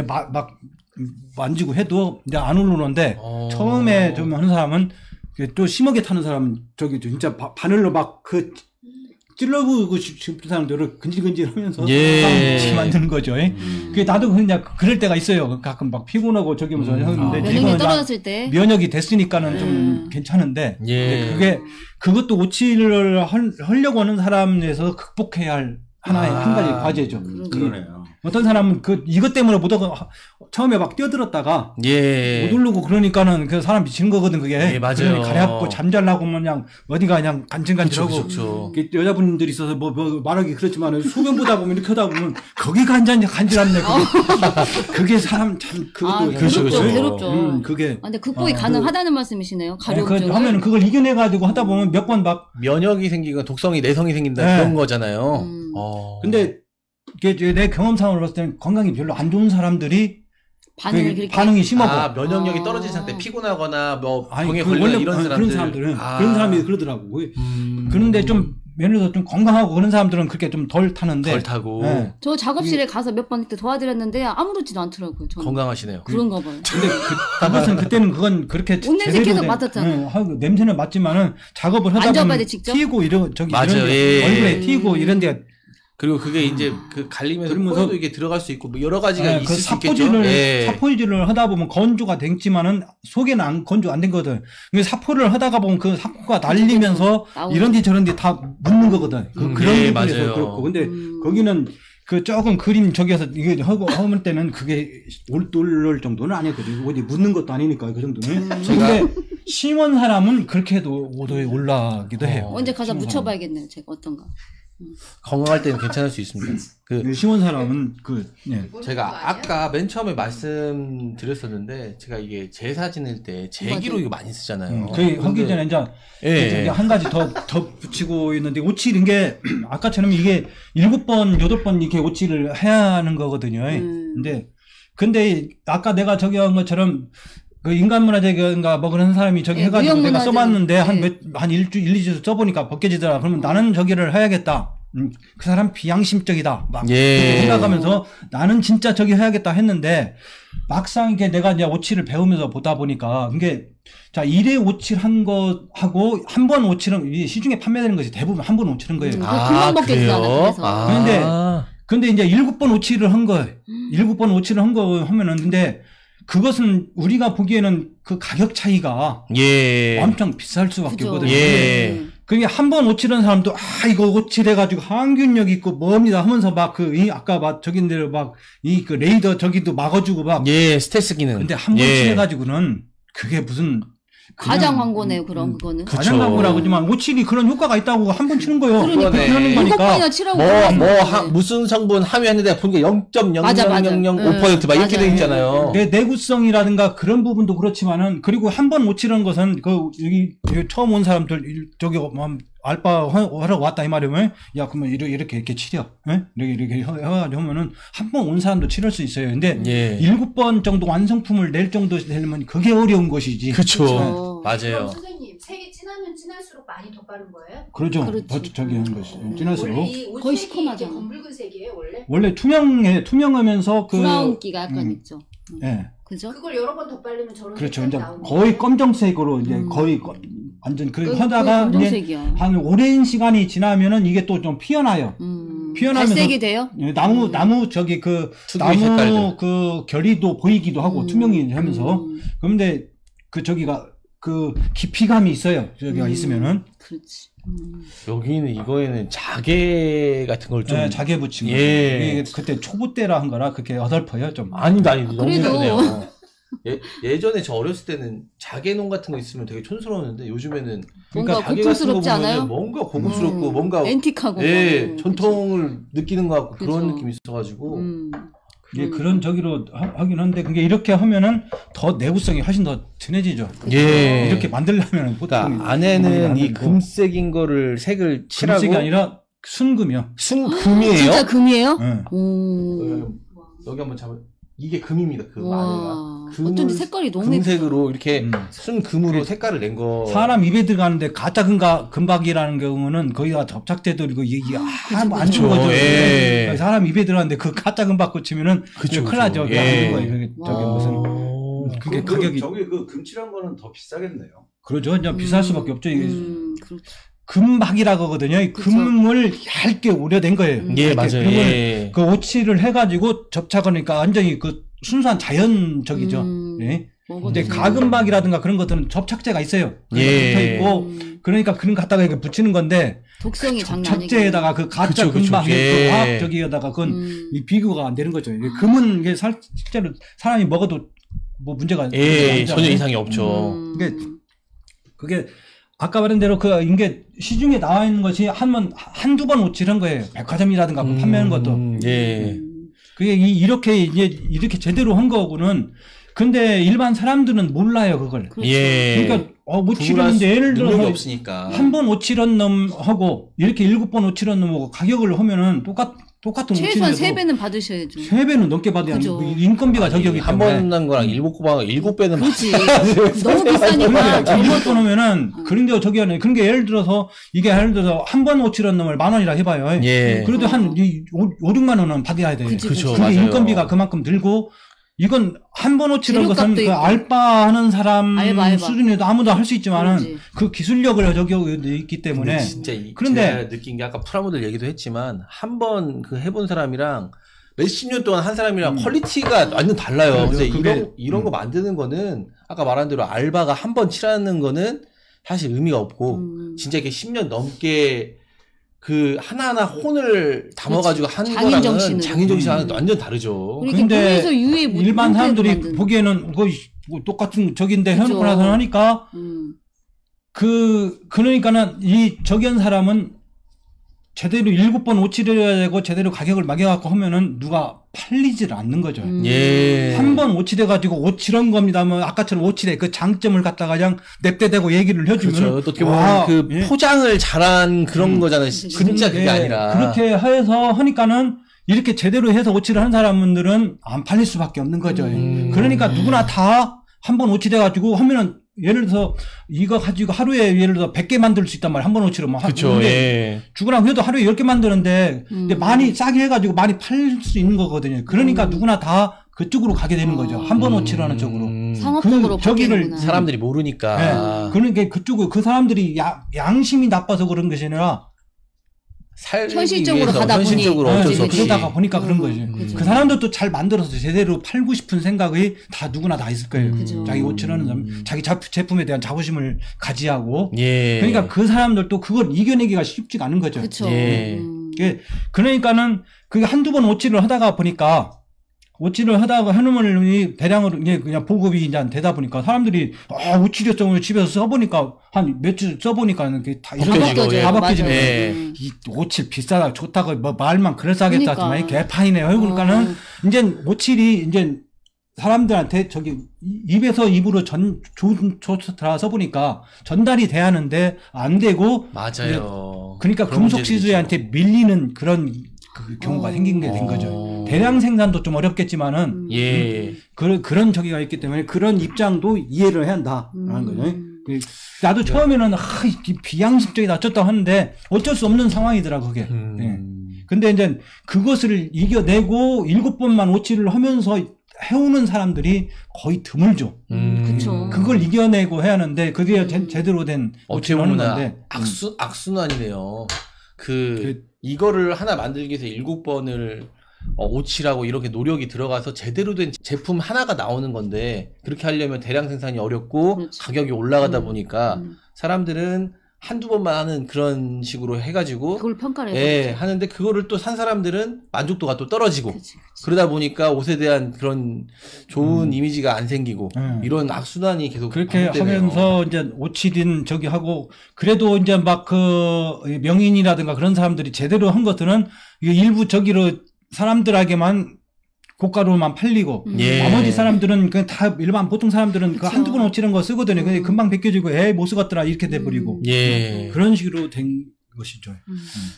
막 만지고 해도 이제 안 오르는데, 처음에 좀 하는 사람은 또 심하게 타는 사람은 저기 진짜 바늘로 막 찔러보고 싶은 사람들을 근질근질하면서 예. 만드는 거죠. 그게 나도 그냥 그럴 때가 있어요. 가끔 막 피곤하고 저기 하면서 하는데 면역이 지금은 떨어졌을 때. 면역이 됐으니까는 좀 괜찮은데 예. 근데 그게 그것도 오치를 하려고 하는 사람에서 극복해야 할 하나의 한 가지 과제죠. 그러네요. 어떤 사람은 이것 때문에 못하고 처음에 막 뛰어들었다가 예. 못 오르고 그러니까는 그 사람 미치는 거거든 그게. 예, 맞아요. 그러니 가렵고 잠잘라고 그냥 어디가 그냥 간질간질하고 그쵸. 여자분들이 있어서 뭐 말하기 그렇지만 소변 보다 보면 이렇게 하다 보면 거기가 간질간질한데 그게 사람 참 그것도 괴롭죠. 그게 근데 극복이 가능하다는 말씀이시네요. 가려움 그 쪽을. 하면 그걸 이겨내가지고 하다 보면 몇 번 막 면역이 생기고 독성이 내성이 생긴다 네. 그런 거잖아요. 근데 이게 내 경험상으로 봤을 때는 건강이 별로 안 좋은 사람들이 반응이 심하고 면역력이 떨어진 상태, 피곤하거나 뭐 아니, 병에 그 걸려 원래 이런 사람들. 그런 사람들은 그런 사람이 그러더라고. 그런데 좀 면에서 좀 건강하고 그런 사람들은 그렇게 좀 덜 타는데 덜 타고 네. 저 작업실에 가서 몇 번 도와드렸는데 아무렇지도 않더라고요. 저는. 건강하시네요. 그런가 봐요. 근데 그것은 그때는 그건 그렇게 옷 냄새 계속 맡았잖아요. 하고 냄새는 맡지만은 작업을 하다 만져봐야 보면 돼, 직접? 튀고 이런 저기 맞아요. 이런 데 예. 얼굴에 튀고 이런 데 그리고 그게 이제 그 갈리면서 그러면서 코에도 이게 들어갈 수 있고 뭐 여러 가지가 그 있을 수 있겠죠. 사포질을 하다 보면 건조가 됐지만은 속에는 건조 안 된 거거든. 근데 사포를 하다가 보면 그 사포가 날리면서 이런데 저런데 다 묻는 거거든. 그런 예, 부분에서 맞아요. 그렇고. 근데 거기는 그 조금 그림 저기에서 이게 하면 때는 그게 올올 정도는 아니거든요. 어디 묻는 것도 아니니까 그 정도는. 근데 심한 사람은 그렇게 해도 5도에 올라가기도 해요. 언제 가서 심한 묻혀봐야겠네요. 제가 어떤가. 건강할 때는 괜찮을 수 있습니다. 사람은. 심한 사람은 제가 아까 맨 처음에 말씀드렸었는데 제가 이게 제사 지낼 때 제기로 이거 많이 쓰잖아요. 저희 하기 전에 이제 한 가지 더 붙이고 있는데 오칠 게 아까처럼 이게 7번 8번 이렇게 오칠을 해야 하는 거거든요. 근데 아까 내가 저기 한 것처럼 그 인간문화재인가 뭐 그런 사람이 저기 해가지고 내가 써봤는데 한 일주일, 2주 써보니까 벗겨지더라. 그러면 나는 저기를 해야겠다. 그 사람 비양심적이다. 막 그렇게 생각하면서 나는 진짜 저기 해야겠다 했는데 막상 이게 내가 이제 오칠을 배우면서 보다 보니까 이게 자 1회 오칠 한 거하고 한 번 오칠은 시중에 판매되는 것이 대부분 한 번 오칠한 거예요. 금방 벗겨지잖아요. 근데 이제 7번 오칠을 한 거예요. 7번 오칠을 한 거 하면은 근데 그것은 우리가 보기에는 그 가격 차이가 엄청 비쌀 수밖에 없거든요. 그게 한 번 오칠한 사람도 이거 오칠해가지고 항균력 있고 뭡니다 하면서 막 아까 막 저긴들 막 그 레이더 저기도 막아주고 막 스텔스 기능. 근데 한 번 칠해가지고는 그게 무슨 가장 광고네요. 그거는. 가장 광고라고 하지만 오칠이 그런 효과가 있다고 한 번 치는 거예요. 그러니까 하는 거니까. 7번이나 치라고. 무슨 성분 함유했는데 보니까 0.0005% 막 이렇게 돼 있잖아요. 내 내구성이라든가 그런 부분도 그렇지만은 그리고 한 번 오칠한 것은 여기 처음 온 사람들 저기 알바 하러 왔다 이 말이면 야 그러면 이렇게 치려 이렇게 해가지고 하면은 한 번 온 사람도 치를 수 있어요. 근데 7번 정도 완성품을 낼 정도 되면 그게 어려운 것이지. 그렇죠. 맞아요. 그럼 선생님 색이 진하면 진할수록 많이 더 빠른 거예요? 그렇죠. 저기 하는 것이 진할수록 거의 색이 시커멓잖아. 검붉은 색이에요 원래? 원래 투명하면서 브라운기가 약간 있죠. 그죠? 그걸 여러 번 덧바르면 저런 그렇죠. 색깔이 이제 나오는 거의 검정색으로 이제 거의 완전 그리고 하다가 이제 한 오랜 시간이 지나면은 이게 또 좀 피어나요. 피어나면서 갈색이 돼요? 나무 저기 그 특유의 나무 색깔들. 그 결이도 보이기도 하고 투명이 하면서 그런데 그 저기가 그 깊이감이 있어요. 저기가 있으면은 그렇지. 여기는 이거에는 자개 같은 걸 좀 자개 붙인 거. 예. 그때 초보 때라 한 거라 그렇게 어설퍼요 좀. 아니다 너무 그래도- 다르네요. 예전에 저 어렸을 때는 자개농 같은 거 있으면 되게 촌스러웠는데 요즘에는 뭔가 자개 같은 거 고풍스럽지 보면은 않아요? 뭔가 고급스럽고 뭔가 앤틱하고. 전통을 느끼는 것 같고 그런 그죠. 느낌이 있어가지고 예, 그런 저기로 하긴 한데 그게 이렇게 하면은 더 내구성이 훨씬 더 진해지죠. 이렇게 만들려면 보통 그러니까 안에는 이 금색인 거를 색을 칠하고 금색이 아니라 순금이요. 순금이에요? 진짜 금이에요? 네. 오. 여기 한번 잡아. 이게 금입니다. 그 와. 마늘가. 어쩐지 색깔이 너무 금색으로 이렇게 순금으로 색깔을 낸 거. 사람 입에 들어가는데 가짜 금박이라는 경우는 거의 다 접착제들이고 이게 안 좋은 거죠. 사람 입에 들어가는데 그 가짜 금박 꽂히면은 큰일 나죠. 저기 무슨 그게 가격이 저기 그 금칠한 거는 더 비싸겠네요. 그러죠. 그냥 비쌀 수밖에 없죠. 이게 그렇죠. 금박이라고 하거든요. 이 그쵸. 금을 얇게 우려낸 거예요. 예, 얇게. 맞아요. 그걸 예. 그 오칠을 해가지고 접착하니까 완전히 그 순수한 자연적이죠. 예. 근데 가금박이라든가 그런 것들은 접착제가 있어요. 예. 붙어 있고 그러니까 그런 거 갖다가 이렇게 붙이는 건데 독성이 장난 아니고. 접착제에다가 그 가짜 그쵸, 그쵸. 금박의 예. 그 화학적이에다가 그건 이 비교가 안 되는 거죠. 이게 금은 이게 실제로 사람이 먹어도 뭐 문제가 예, 안 전혀 되잖아요. 이상이 없죠. 그게 아까 말한 대로 그 이게 시중에 나와 있는 것이 한두 번 오칠한 거예요. 백화점이라든가 판매하는 것도. 예. 그게 이렇게 제대로 한 거고는 근데 일반 사람들은 몰라요, 그걸. 그렇죠. 예. 그러니까 구분할 오칠했는데 예를 능력이 들어 없으니까. 한 번 오칠한 놈하고 이렇게 7번 오칠한 놈하고 가격을 하면은 똑같은 최소한 오칠해도 3배는 받으셔야죠. 3배는 넘게 받아야 그죠. 인건비가 저기기 한 때문에. 번 난 거랑 7배는 그렇지. 너무 비싸니까. 그러니까 잘못 2번 놓으면은 그런 게 저기 하네. 그런 게 예를 들어서 한 번 오칠한 놈을 10,000원이라 해봐요. 예. 그래도 한 5, 6만 원은 받아야 돼. 그치, 그쵸, 근데 맞아요. 인건비가 그만큼 들고 이건 한 번 오칠한 것은 재료값도 그 있고. 알바하는 사람 알바. 수준에도 아무도 할 수 있지만은 그러지. 그 기술력을 저기 있기 때문에 근데 진짜 그런데- 제가 느낀 게 아까 프라모델 얘기도 했지만 한 번 그 해본 사람이랑 몇십 년 동안 한 사람이랑 퀄리티가 완전 달라요. 그렇죠. 근데 그게- 이런 거 만드는 거는 아까 말한 대로 알바가 한 번 칠하는 거는 사실 의미가 없고 진짜 이렇게 10년 넘게 그 하나하나 혼을 담아가지고 하는 장인 거랑은 정신으로. 장인 정신하고는 완전 다르죠. 그러니까 근데 그래서 유해 일반 사람들이 만드는. 보기에는 뭐 똑같은 적인데 그죠. 해놓고 나서 하니까 그러니까는 이 저기한 사람은 제대로 7번 오칠해야 되고 제대로 가격을 매겨갖고 하면은 누가 팔리질 않는 거죠. 예. 한 번 오칠해가지고 오칠한 겁니다. 뭐 아까처럼 오칠해 그 장점을 갖다가 그냥 냅대대고 얘기를 해주면 그렇죠. 또 어떻게 보면 그 포장을 잘한 그런 거잖아요. 진짜 그게 아니라. 그렇게 해서 하니까는 이렇게 제대로 해서 오칠을 하는 사람들은 안 팔릴 수밖에 없는 거죠. 그러니까 누구나 다 한 번 오칠해가지고 하면은 예를 들어서 이거 가지고 하루에 예를 들어 100개 만들 수 있단 말이야. 한 번 오칠하면. 그렇죠. 예. 죽으나 그래도 하루에 10개 만드는데 근데 많이 싸게 해가지고 많이 팔 수 있는 거거든요. 그러니까 누구나 다 그쪽으로 가게 되는 거죠. 한 번 오칠하는 쪽으로. 상업적으로 그 저기를 바뀌는구나. 사람들이 모르니까. 네. 그러니까 그쪽을 그 사람들이 양심이 나빠서 그런 것이 아니라 살기 현실적으로 위해서, 가다 보니. 현실적으로 어쩔 수 없이. 그러다가 보니까 그런 거지. 그죠. 그 사람들도 잘 만들어서 제대로 팔고 싶은 생각이 다 누구나 다 있을 거예요. 그죠. 자기 오칠하는 사람, 자기 제품에 대한 자부심을 가지하고. 예. 그러니까 그 사람들도 그걸 이겨내기가 쉽지가 않은 거죠. 그렇죠. 예. 그러니까는 그게 한두 번 오칠을 하다가 보니까 오칠을 하다가 해놓으면 대량으로 이제 그냥 보급이 이제 되다 보니까 사람들이 오칠했어 집에서 써보니까 한 며칠 써보니까 이렇게 다 벗겨지고, 예. 다 벗겨지고 예. 이 오칠 비싸다 좋다고 뭐 말만 그럴싸하겠다지만 그러니까. 개판이네요. 그러니까는 이제 오칠이 이제 사람들한테 저기 입에서 입으로 좋다 써보니까 전달이 돼야 하는데 안 되고 맞아요. 그러니까 그런 금속 문제들이 시수한테 밀리는 그런 그 경우가 생긴 게 된 거죠. 대량 생산도 좀 어렵겠지만은 예. 그런 저기가 있기 때문에 그런 입장도 이해를 해야 한다라는 거죠. 나도 처음에는 비양심적이다 어쩌다 하는데 어쩔 수 없는 상황이더라 그게. 예. 근데 이제 그것을 이겨내고 7번만 오칠을 하면서 해오는 사람들이 거의 드물죠. 그쵸. 그걸 이겨내고 해야 하는데 그게 제대로 된 어떻게 오칠을 하는 보면 건데. 악순환이네요. 이거를 하나 만들기 위해서 7번을 오칠하고 이렇게 노력이 들어가서 제대로 된 제품 하나가 나오는 건데 그렇게 하려면 대량 생산이 어렵고 그렇지. 가격이 올라가다 보니까 사람들은 한두 번만 하는 그런 식으로 해가지고 그걸 평가를 예, 해보죠. 하는데 그거를 또 산 사람들은 만족도가 또 떨어지고 그치. 그러다 보니까 옷에 대한 그런 좋은 이미지가 안 생기고 이런 악순환이 계속 그렇게 반복되네요. 하면서 이제 오칠인 저기 하고 그래도 이제 막 그 명인이라든가 그런 사람들이 제대로 한 것들은 이게 일부 저기로 사람들에게만 고가로만 팔리고 예. 나머지 사람들은 그냥 다 일반 보통 사람들은 그 그쵸. 한두 번 오칠한 거 쓰거든요. 근데 금방 벗겨지고 못 쓰겠더라 이렇게 돼버리고 예. 그런 식으로 된 것이죠.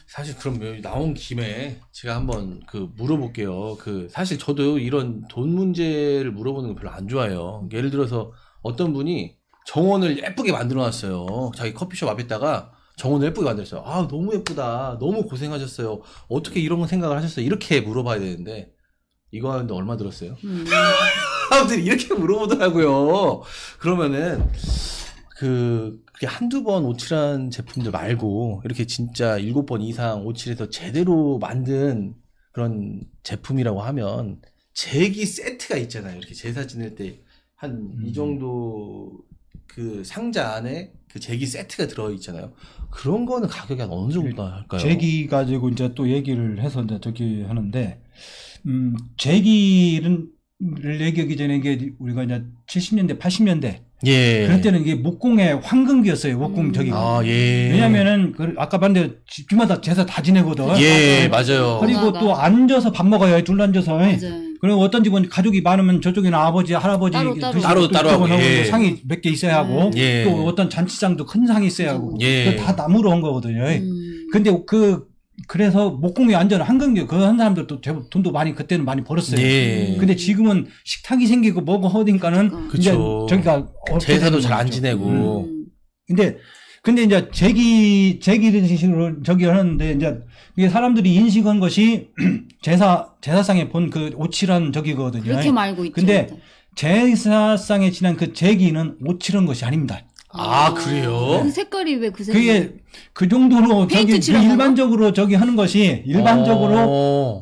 사실 그럼 여기 나온 김에 제가 한번 물어볼게요. 사실 저도 이런 돈 문제를 물어보는 거 별로 안 좋아해요. 예를 들어서 어떤 분이 정원을 예쁘게 만들어 놨어요. 자기 커피숍 앞에다가 정원을 예쁘게 만들었어요. 아, 너무 예쁘다. 너무 고생하셨어요. 어떻게 이런 생각을 하셨어요? 이렇게 물어봐야 되는데 이거 하는데 얼마 들었어요? 사람들이 이렇게 물어보더라고요. 그러면은 그렇게 한두 번 오칠한 제품들 말고 이렇게 진짜 7번 이상 오칠해서 제대로 만든 그런 제품이라고 하면 제기 세트가 있잖아요. 이렇게 제사 지낼 때 한 이 정도 그 상자 안에 그 제기 세트가 들어 있잖아요. 그런 거는 가격이 한 어느 정도 할까요? 제기 가지고 이제 또 얘기를 해서 이제 저기 하는데, 제기를 얘기하기 전에 이게 우리가 이제 70년대, 80년대. 예. 그럴 때는 이게 목공의 황금기였어요. 목공 저기가. 아, 예. 왜냐면은, 아까 봤는데 집마다 제사 다 지내거든. 예, 맞아요. 그리고 맞아. 또 앉아서 밥 먹어요. 둘 앉아서. 맞아요. 그리고 어떤 집은 가족이 많으면 저쪽에는 아버지, 할아버지 따로, 이렇게 따로. 드시고 따로, 또 따로 이쪽은 하고, 예. 상이 몇 개 있어야 하고 예. 또 어떤 잔치장도 큰 상이 있어야 하고 예. 그거 다 나무로 한 거거든요. 근데 그래서 목공이 완전 황금기 그거 한 사람들도 대부분 돈도 많이 그때는 많이 벌었어요. 예. 근데 지금은 식탁이 생기고 뭐고 하니까는 이제 그쵸. 저기가 제사도 잘 안 지내고. 근데 이제 제기를 식으로 저기 하는데 이제 이게 사람들이 인식한 것이 제사상에 본 그 오칠한 저기거든요. 그렇게 말고 있죠. 근데 제사상에 지난 그 제기는 오칠한 것이 아닙니다. 아, 그래요? 그 색깔이 왜 그 색깔? 그게 그 정도로 페인트 저기 칠하는 일반적으로 저기 하는 것이 일반적으로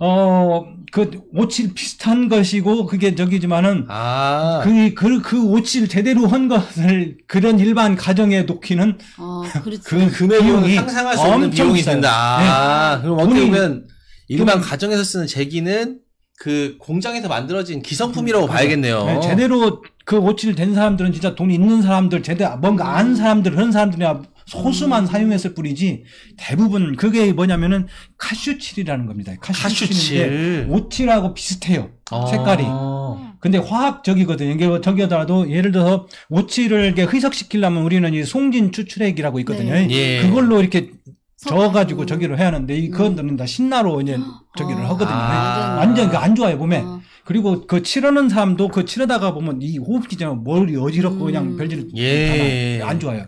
그 오칠 비슷한 것이고 그게 저기지만은 아. 그 오칠 제대로 한 것을 그런 일반 가정에 놓기는 그렇지. 그 금액이 비용이 상상할 수 없는 엄청 비용이 비싸요. 든다. 아, 그럼 어떻게 돈이- 보면 일반 가정에서 쓰는 제기는 그 공장에서 만들어진 기성품이라고 봐야겠네요. 네, 제대로 그 오칠 된 사람들은 진짜 돈 있는 사람들, 제대로 뭔가 아는 사람들, 그런 사람들이야 소수만 사용했을 뿐이지 대부분 그게 뭐냐면은 카슈칠이라는 겁니다. 카슈칠인데 카슈칠. 오칠하고 비슷해요. 색깔이. 아. 근데 화학적이거든요. 이게 저기더라도 예를 들어서 오칠을 이렇게 희석시키려면 우리는 이 송진 추출액이라고 있거든요. 네. 예. 그걸로 이렇게 섞어서. 저어가지고 저기를 해야 하는데 그건 다 신나로 이제 저기를 하거든요. 완전 그 안 좋아요 몸에. 그리고 그 칠하는 사람도 그 칠하다가 보면 이 호흡기잖아 머리 어지럽고 그냥 별질 예. 안 좋아요.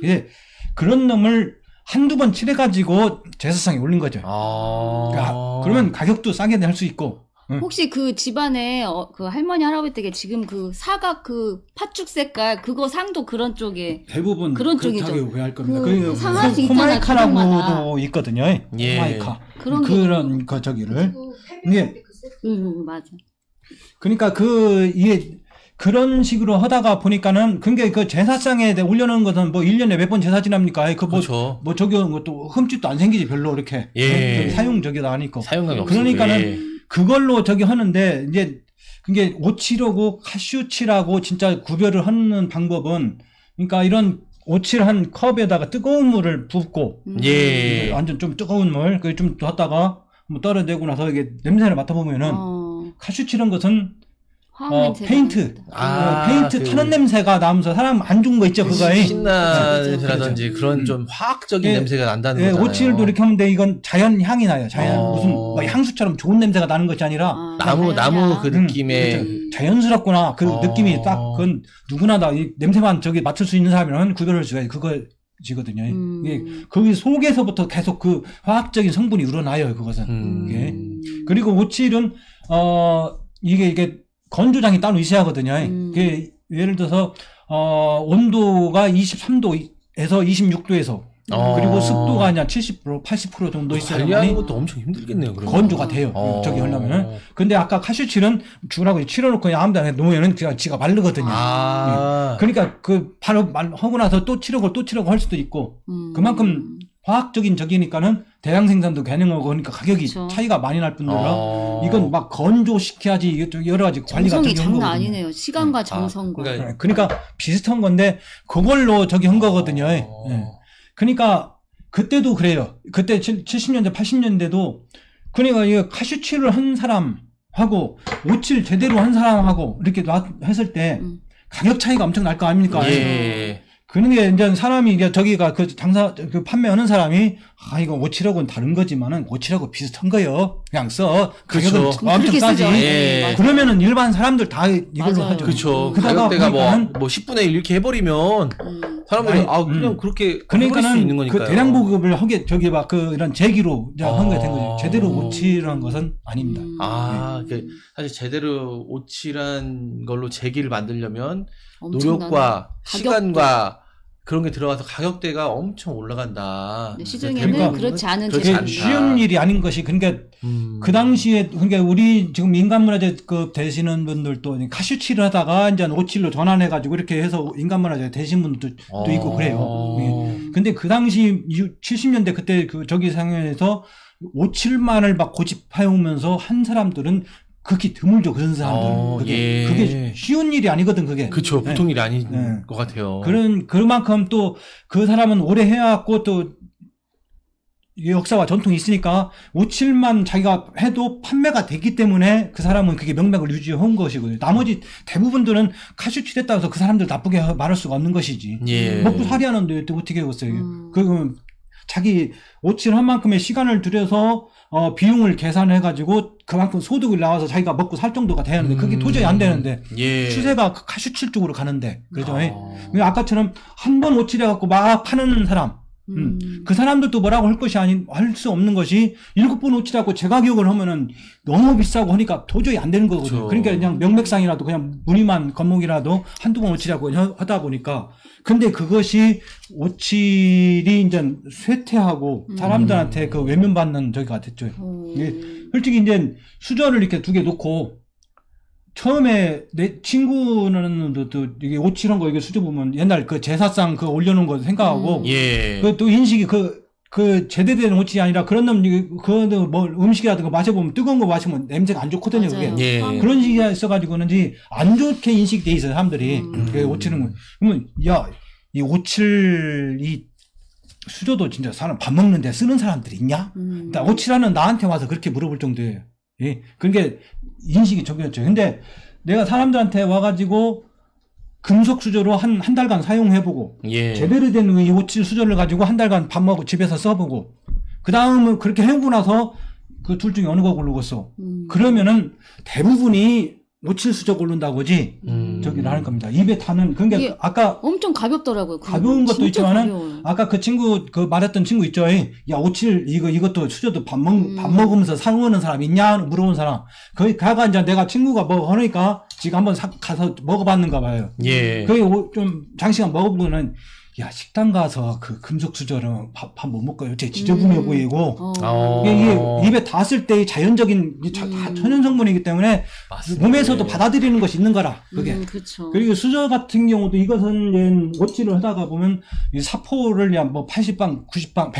예. 그런 놈을 한두 번 칠해가지고 제사상에 올린 거죠. 아. 그러면 가격도 싸게 할 수 있고. 혹시 그 집안에 그 할머니 할아버지 댁에 지금 그 사각 그 팥죽 색깔 그거 상도 그런 쪽에 대부분 그런 그렇다고 쪽이죠. 후회할 겁니다. 그 상하수 있잖아요, 호마이카라고도 가정마다. 있거든요. 예. 호마이카. 그런 게 그런 그 저기를. 이게 맞아. 그러니까 이게 그런 식으로 하다가 보니까는 그게 그 제사상에 올려놓은 것은 뭐 1년에 몇 번 제사 지납니까? 그렇죠. 뭐 저기 것도 흠집도 안 생기지 별로 이렇게. 예. 사용 저기도 아니고. 사용감이 없어요. 그러니까는 예. 그걸로 저기 하는데 이제 그게 오칠하고 카슈칠하고 진짜 구별을 하는 방법은 그러니까 이런 오칠한 컵에다가 뜨거운 물을 붓고 예. 완전 좀 뜨거운 물 그게 좀 뒀다가 뭐 떨어내고 나서 이게 냄새를 맡아보면은 카슈칠한 것은 페인트 페인트 그 타는 냄새가 나면서 사람 안 좋은 거 있죠 그거에. 신나 그렇죠. 냄새라든지 그런 좀 화학적인 예. 냄새가 난다는 예, 거잖아요. 오칠도 이렇게 하는데 이건 자연 향이 나요. 무슨 뭐 향수처럼 좋은 냄새가 나는 것이 아니라 나무 그 느낌의 그렇죠. 자연스럽구나 그 느낌이 딱 그건 누구나 다 이 냄새만 저기 맡을 수 있는 사람이면 구별할 수가 그거지거든요. 이게 거기 속에서부터 계속 그 화학적인 성분이 우러나요. 그것은. 예. 그리고 오칠은 이게 건조장이 따로 있어야 하거든요. 그게 예를 들어서 온도가 23도에서 26도에서 그리고 습도가 그냥 70% 80% 정도 있어야 관리하는 것도 엄청 힘들겠네요. 그러면. 건조가 돼요. 저기 하려면은. 근데 아까 카슈칠은 주라고 칠해놓고 그냥 아무데 나 놓으면은 지가 마르거든요. 그러니까 바로 하고 나서 또 칠하고 할 수도 있고 그만큼 화학적인 저기니까는 대량 생산도 가능하고 그러니까 가격이 그쵸. 차이가 많이 날 뿐더러 이건 막 건조시켜야지 이게 여러 가지 관리가 정성이 저기 한 장난 거거든요. 아니네요. 시간과 정성과. 그러니까 비슷한 건데 그걸로 저기 한 거거든요. 예. 그러니까 그때도 그래요. 그때 70년대 80년대도 그러니까 이거 카슈칠을 한 사람하고 오칠 제대로 한 사람하고 이렇게 했을 때 가격 차이가 엄청 날 거 아닙니까? 예. 그런데 이제 사람이 이제 저기가 그 판매하는 사람이 이거 오칠하고는 다른 거지만은 오칠하고 비슷한 거요. 그냥 써. 가격은 그렇죠. 엄청 그렇게 싸지. 쓰죠. 예. 맞아요. 그러면은 일반 사람들 다 이걸로 맞아요. 하죠. 그렇죠. 그러다가 가격대가 보니까는 뭐 10분의 1 이렇게 해버리면 사람들이 그냥 그렇게 해버릴 수 그러니까는 있는 거니까요. 그 대량 보급을 하게 저기 막 이런 제기로 한 게 된 거죠. 제대로 오칠한 것은 아닙니다. 사실 제대로 오칠한 걸로 제기를 만들려면 엄청나네. 노력과 가격도. 시간과 그런 게 들어가서 가격대가 엄청 올라간다. 근데 시중에는 그러니까 그렇지 않은 그렇지 제품이 않다. 쉬운 일이 아닌 것이 그러니까 그 당시에 그러니까 우리 지금 인간문화재급 되시는 분들도 카슈치를 하다가 이제 오칠로 전환해 가지고 이렇게 해서 인간문화재 되신 분들도 또 있고 그래요. 예. 근데 그 당시 70년대 그때 그 저기 상황에서 57만을 막 고집해 오면서 한 사람들은 극히 드물죠. 그런 사람들. 그게 쉬운 일이 아니거든, 그게. 그쵸. 네. 보통 일이 아닌 네. 것 같아요. 그만큼 또 그 사람은 오래 해왔고 또 역사와 전통이 있으니까 57만 자기가 해도 판매가 됐기 때문에 그 사람은 그게 명맥을 유지한 것이거든요. 나머지 대부분들은 카슈치 됐다고 해서 그 사람들 나쁘게 말할 수가 없는 것이지. 예. 먹고 살이 하는데 어떻게 해겠어요. 그리고 자기 57 한 만큼의 시간을 들여서 비용을 계산해가지고 그만큼 소득을 나와서 자기가 먹고 살 정도가 돼야 하는데 그게 도저히 안 되는데 예. 추세가 카슈칠 쪽으로 가는데 그죠? 아까처럼 한 번 57 해갖고 막 파는 사람 그 사람들도 뭐라고 할 것이 할 수 없는 것이 7번 57하고 재가격을 하면은 너무 비싸고 하니까 도저히 안 되는 거거든요. 그렇죠. 그러니까 그냥 명맥상이라도 그냥 무늬만 건목이라도 한두 번 57하고 하다 보니까 근데 그것이 57이 이제 쇠퇴하고 사람들한테 그 외면받는 저기가 됐죠. 이게 솔직히 이제 수저를 이렇게 두 개 놓고 처음에 내 친구는 또 이게 57한 거 이게 수저 보면 옛날 그 제사상 그 올려놓은 거 생각하고 예. 그 또 인식이 그 제대된 57이 아니라 그런 놈 그거 뭐 음식이라든가 마셔보면 뜨거운 거 마시면 냄새가 안 좋거든요. 그게. 예. 그런 식이 있어가지고는지 안 좋게 인식돼 있어요 사람들이. 그 57은 그러면 야 이 57이 수저도 진짜 사람 밥 먹는데 쓰는 사람들이 있냐? 57하는 나한테 와서 그렇게 물어볼 정도예요. 예. 그게 인식이 저기였죠. 근데 내가 사람들한테 와가지고 금속 수저로 한 달간 사용해보고 예. 제대로 된 이 57 수저를 가지고 한 달간 밥 먹고 집에서 써보고 그 다음은 그렇게 해보고 나서 그 둘 중에 어느 거 고르겠어. 그러면은 대부분이 57 수저 고른다고지 저기 나는 겁니다. 입에 타는 그러니까 아까 엄청 가볍더라고요. 가벼운 것도 진짜 있지만은 가벼워요. 아까 그 친구 그 말했던 친구 있죠. 야 57 이것도 수저도 밥 먹으면서 사오는 사람 있냐 물어본 사람 거기 가가 이제 내가 친구가 뭐 하니까 지금 한번 가서 먹어봤는가 봐요. 예. 거기 좀 장시간 먹어보고는 야 식당 가서 그 금속 수저는 밥 못 먹고요. 되게 지저분해 보이고 이게 입에 닿았을 때의 자연적인 천연 성분이기 때문에 맞습니다. 몸에서도 받아들이는 것이 있는 거라. 그게. 그렇죠. 그리고 수저 같은 경우도 이것은 오치를 하다가 보면 이 사포를 뭐 80방, 90방,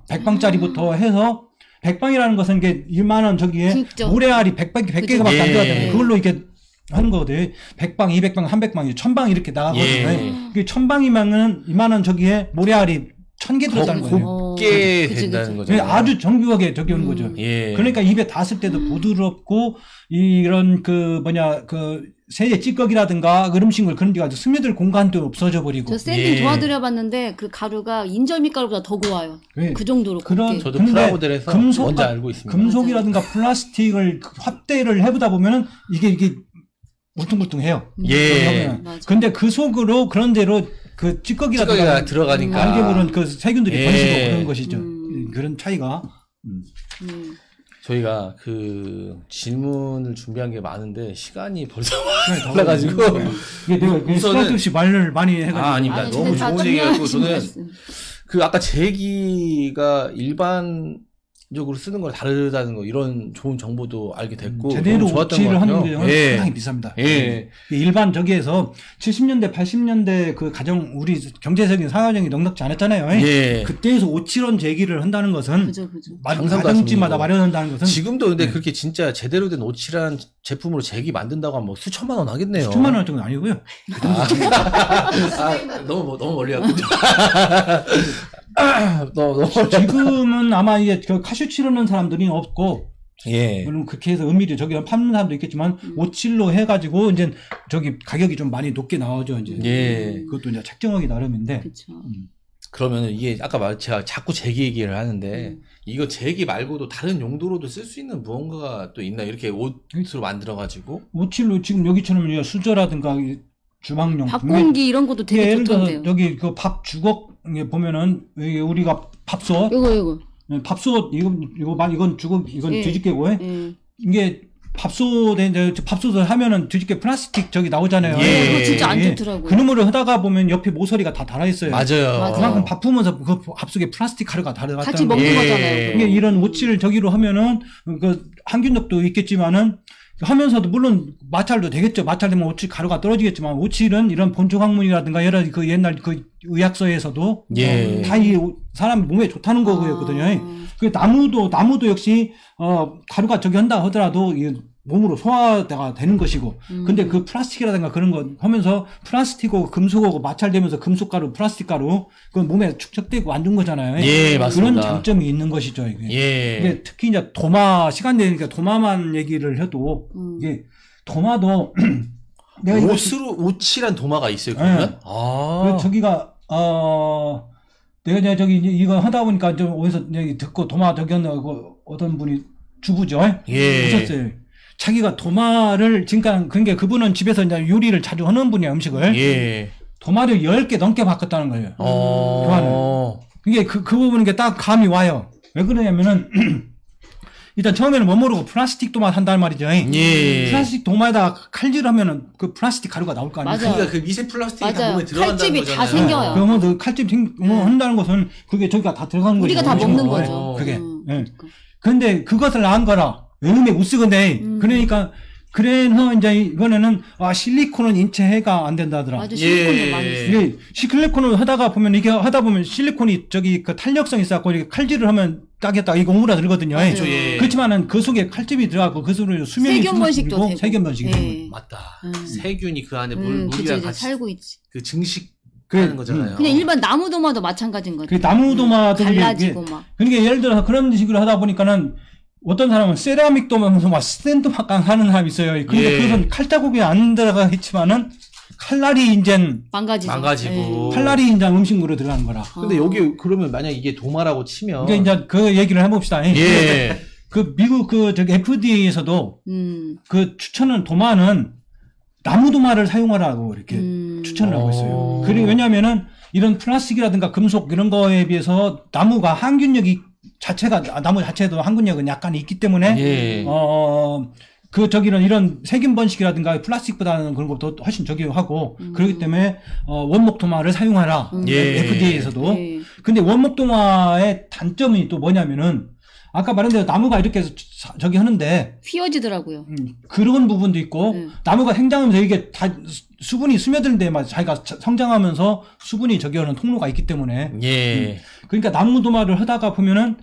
100방짜리부터 해서 100방이라는 것은 이게 1만원 저기에 진짜. 모래알이 100개가밖에 예. 안 들어가잖아요. 그걸로 이렇게 하는 거거든요. 100방, 200방, 300방, 1000방 이렇게 나가거든요. 예. 그 1000방이면은 2만원 저기에 모래알이 1000개 들었다는 거예요. 곱게 그치, 된다는 그치. 거죠. 아주 정교하게 저기 오는 거죠. 예. 그러니까 입에 닿았을 때도 부드럽고 이런 그 세제 찌꺼기라든가 음식물 그런 게 아주 스며들 공간도 없어져 버리고. 저 샌딩 예. 도와드려봤는데 그 가루가 인절미 가루보다 더 고와요. 예. 그 정도로 그런- 곱게. 저도 근데 프라모델에서 뭔지 알고 있습니다. 금속이라든가 플라스틱을 확대를 해보다 보면은 이게 울퉁불퉁해요. 예. 맞아. 근데 그 속으로 그런 대로 그 찌꺼기가 찌꺼기라든가 들어가니까. 안개물은 그 세균들이 예. 번지고 그런 것이죠. 그런 차이가. 저희가 그 질문을 준비한 게 많은데 시간이 벌써 더 올라가지고 이게 내가 우선은- 쓸데없이 말을 많이 해가지고. 아닙니다. 아니, 너무 근데 다 좋은 얘기였고 중요하신 저는 말씀. 그 아까 제기가 일반적으로 쓰는 거랑 다르다는 거 이런 좋은 정보도 알게 됐고 제대로 너무 좋았던 것 오치를 하는 같아요. 경우는 예. 상당히 비쌉니다. 예. 일반 저기에서 70년대, 80년대 그 가정 우리 경제적인 상황이 넉넉지 않았잖아요. 예. 그때에서 5,7원 제기를 한다는 것은 그죠. 장사도 가정집마다 아니고. 마련한다는 것은 지금도 근데 네. 그렇게 진짜 제대로 된 오칠한 제품으로 제기 만든다고 하면 뭐 수천만 원 하겠네요. 수천만 원 정도는 아니고요. 너무 멀리 갔군요. 너무 지금은 아마 이제 그 카슈치르는 사람들이 없고 예. 물론 그렇게 해서 은밀히 저기 파는 사람도 있겠지만 57로 해가지고 이제 저기 가격이 좀 많이 높게 나오죠. 이제 예. 그것도 이제 책정하기 나름인데. 그렇죠. 그러면 이게 아까 제가 자꾸 제기 얘기를 하는데 이거 제기 말고도 다른 용도로도 쓸 수 있는 무언가가 또 있나 이렇게 옷으로 만들어 가지고 57로 지금 여기처럼 이제 수저라든가 주방용 밥공기 이런 것도 되게 예를 들어서 좋던데요. 저기 그 밥 주걱 보면은 여기 우리가 밥솥 이거. 밥솥 이건 주걱 이건 예. 뒤집개고 예. 이게 밥솥에 이제 밥솥을 하면은 뒤집게 플라스틱 저기 나오잖아요. 예. 그거 진짜 안 예. 좋더라고요. 그놈으로 하다가 보면 옆에 모서리가 다 달아 있어요. 맞아요. 맞아요. 그만큼 밥 부으면서 그 밥 속에 플라스틱 가루가 달아갔다는 같이 먹는 예. 거잖아요. 이게 이런 오치를 저기로 하면은 그 항균력도 있겠지만은 하면서도 물론 마찰도 되겠죠. 마찰되면 오치 가루가 떨어지겠지만 오칠은 이런 본초 항문이라든가 여러 그 옛날 그 의학서에서도 예. 다 이 사람 몸에 좋다는 거거든요. 그 나무도 역시 가루가 저기 한다 하더라도 이 몸으로 소화가 되는 것이고 근데 그 플라스틱이라든가 그런 거 하면서 플라스틱하고 금속하고 마찰되면서 금속가루 플라스틱가루 그건 몸에 축적되고 안 좋은 거잖아요. 예, 맞습니다. 그런 장점이 있는 것이죠. 이게. 예. 이게 특히 이제 도마 시간 되니까 도마만 얘기를 해도 이게 도마도 내가 이거 오칠한 도마가 있어요, 그러면? 네. 아. 그 저기가 내가 이제 저기 이거 하다 보니까 좀 어디서 여기 듣고 도마 저기 하고 어떤 분이 주부죠. 예. 하셨어요. 자기가 도마를 지금까지 그러니까 그분은 집에서 이제 요리를 자주 하는 분이야 음식을. 예. 도마를 10개 넘게 바꿨다는 거예요. 어. 이게 그 부분은 게 딱 감이 와요. 왜 그러냐면은 일단 처음에는 못 모르고 플라스틱 도마 산다는 말이죠. 예. 플라스틱 도마에다가 칼질하면은 그 플라스틱 가루가 나올 거 아니에요. 맞아요. 그러니까 그 미세 플라스틱이 다 맞아요. 몸에 들어간다는 칼집이 거잖아요. 다 생겨요. 그러면 그 칼집 한다는 것은 그게 저기가 다 들어가는 거죠. 우리가 다 음식물에. 먹는 거죠. 그게. 예. 근데 그것을 안 거라. 외음에 못 쓰건데. 그러니까 그래서 이제 이번에는 실리콘은 인체 해가 안 된다더라. 맞아, 실리콘도 예. 많이 써. 이게 실리콘을 하다가 보면 이게 하다 보면 실리콘이 저기 그 탄력성이 있어갖고 이렇게 칼질을 하면 따겠다 이거 오므라들거든요. 맞아요. 예. 그렇지만은 그 속에 칼집이 들어가고 그 속에 수면이 세균번식도 되고. 세균번식이 되고. 예. 맞다. 음. 세균이 그 안에 그쵸, 물이랑 이제 같이 살고 있지. 그 증식하는 거잖아요. 그냥 일반 나무 도마도 마찬가지인 거죠. 그 나무도마도 갈라지고 막. 그러니까 예를 들어서 그런 식으로 하다 보니까는 어떤 사람은 세라믹 도마면서 막 스탠드 막 하는 사람이 있어요. 근데 예. 그것은 칼자국이 안 들어가 있지만은 칼날이 인젠 망가지고. 칼날이 인젠 음식물로 들어가는 거라. 근데 여기 그러면 만약 이게 도마라고 치면 그러니까 이제 그 얘기를 해봅시다. 예. 그 미국 그 저기 FDA에서도 그 추천은 도마는 나무 도마를 사용하라고 이렇게 추천을 하고 있어요. 그리고 왜냐하면은 이런 플라스틱이라든가 금속 이런 거에 비해서 나무가 항균력이 자체가 나무 자체도 항균력은 약간 있기 때문에 예. 그 저기는 이런 세균 번식이라든가 플라스틱보다는 그런 것도 훨씬 저기 하고 그렇기 때문에 원목 도마를 사용하라. 예. FDA에서도. 예. 근데 원목 도마의 단점이 또 뭐냐면은 아까 말한 대로 나무가 이렇게 해서 저기 하는데 휘어지더라고요. 그런 부분도 있고 나무가 생장하면서 이게 다 수분이 스며드는데 막 자기가 성장하면서 수분이 저기 하는 통로가 있기 때문에 예. 그러니까 나무 도마를 하다가 보면은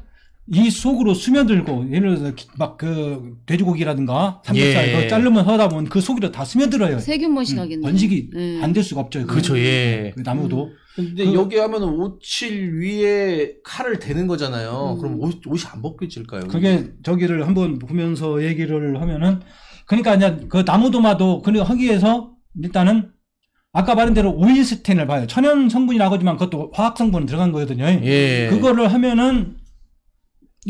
이 속으로 스며들고 예를 들어서 막 그 돼지고기라든가 삼겹살 예. 그거 자르면 하다 보면 그 속으로 다 스며들어요. 세균 번식하겠네. 번식이 예. 안 될 수가 없죠. 이거. 그렇죠. 예. 그 나무도. 근데 여기 하면은 오칠 위에 칼을 대는 거잖아요. 그럼 옷이 안 벗겨질까요? 그게 저기를 한번 보면서 얘기를 하면은 그러니까 이제 그 나무 도마도 그리고 하기 위해서 일단은 아까 말한 대로 오일 스텐을 봐요. 천연 성분이라고 하지만 그것도 화학 성분은 들어간 거거든요. 예. 그거를 하면은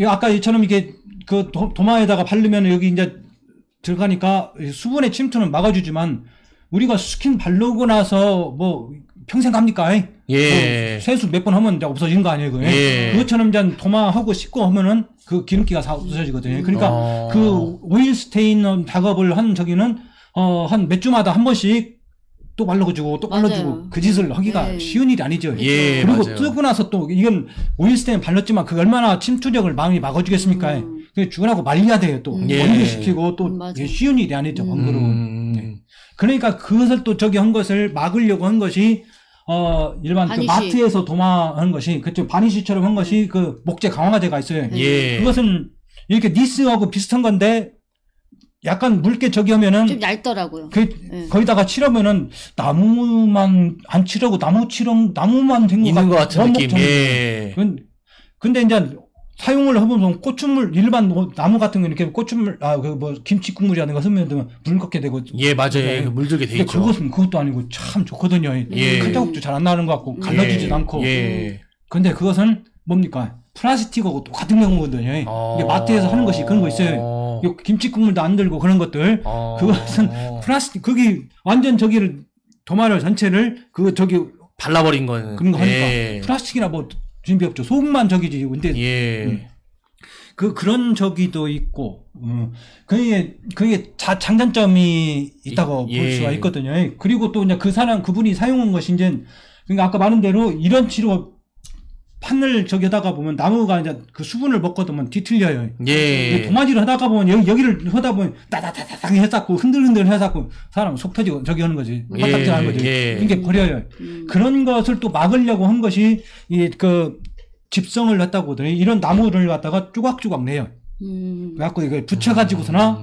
아까 이처럼 이게 그 도마에다가 바르면 여기 이제 들어가니까 수분의 침투는 막아주지만 우리가 스킨 바르고 나서 뭐 평생 갑니까? 예. 뭐 세수 몇 번 하면 이제 없어지는 거 아니에요? 그게? 예. 그것처럼 이제 도마하고 씻고 하면은 그 기름기가 다 없어지거든요. 그러니까 그 오일 스테인 작업을 한 저기는 한 몇 주마다 한 번씩 또 발라주고 또 발라주고 맞아요. 그 짓을 하기가 네. 쉬운 일이 아니죠. 예, 그리고 맞아요. 뜨고 나서 또 이건 오일 스테인 발랐지만 그 얼마나 침투력을 많이 막아주겠습니까? 그 죽으라고 말려야 돼요. 또 예. 원리시키고 또 맞아요. 이게 쉬운 일이 아니죠. 번거로운. 네. 그러니까 그것을 또 저기 한 것을 막으려고 한 것이 일반 그 바니쉬. 마트에서 도마하는 것이 그쪽 바니쉬처럼 한 것이 그 목재 강화제가 있어요. 예. 그것은 이렇게 니스하고 비슷한 건데 약간 묽게 저기 하면은 좀 얇더라고요. 거기다가 칠하면은 나무만 안 칠하고 나무만 된 있는 것 같은 느낌. 예. 근데 이제 사용을 해보면 고추물 일반 뭐 나무 같은 거 이렇게 고추물 그 뭐 김치 국물이라든가 쓰면 묽게 되고 예, 맞아요. 예, 물들게 돼 근데 있죠. 그것도 아니고 참 좋거든요. 예. 칼자국도 잘 안 나는 것 같고 갈라지지도 않고. 예. 근데 그것은 뭡니까? 플라스틱하고 똑같은 경우거든요. 이게 마트에서 하는 것이 그런 거 있어요. 김치 국물도 안 들고 그런 것들. 그것은 플라스틱 거기 완전 저기를 도마를 전체를 그 저기 발라버린 거는 그런 거 하니까 예. 플라스틱이나 뭐 준비 없죠. 속만 저기지. 근데 예. 그런 저기도 있고, 그게 장단점이 있다고 예. 볼 수가 있거든요. 그리고 또 이제 그분이 사용한 것이 이제, 그러니까 아까 말한 대로 이런 치료, 판을 저기다가 보면 나무가 이제 그 수분을 먹거든 보면 뒤틀려요. 예. 도마지를 하다가 보면 여기를 하다 보면 따다다다닥 해갖고 흔들흔들 해갖고 사람 속 터지고 저기 하는 거지. 예. 화딱지 하는 거지. 예. 이게 버려요. 그런 것을 또 막으려고 한 것이 그 집성을 갖다가 하거든요. 이런 나무를 갖다가 조각조각 내요. 그래갖고 이걸 붙여가지고서나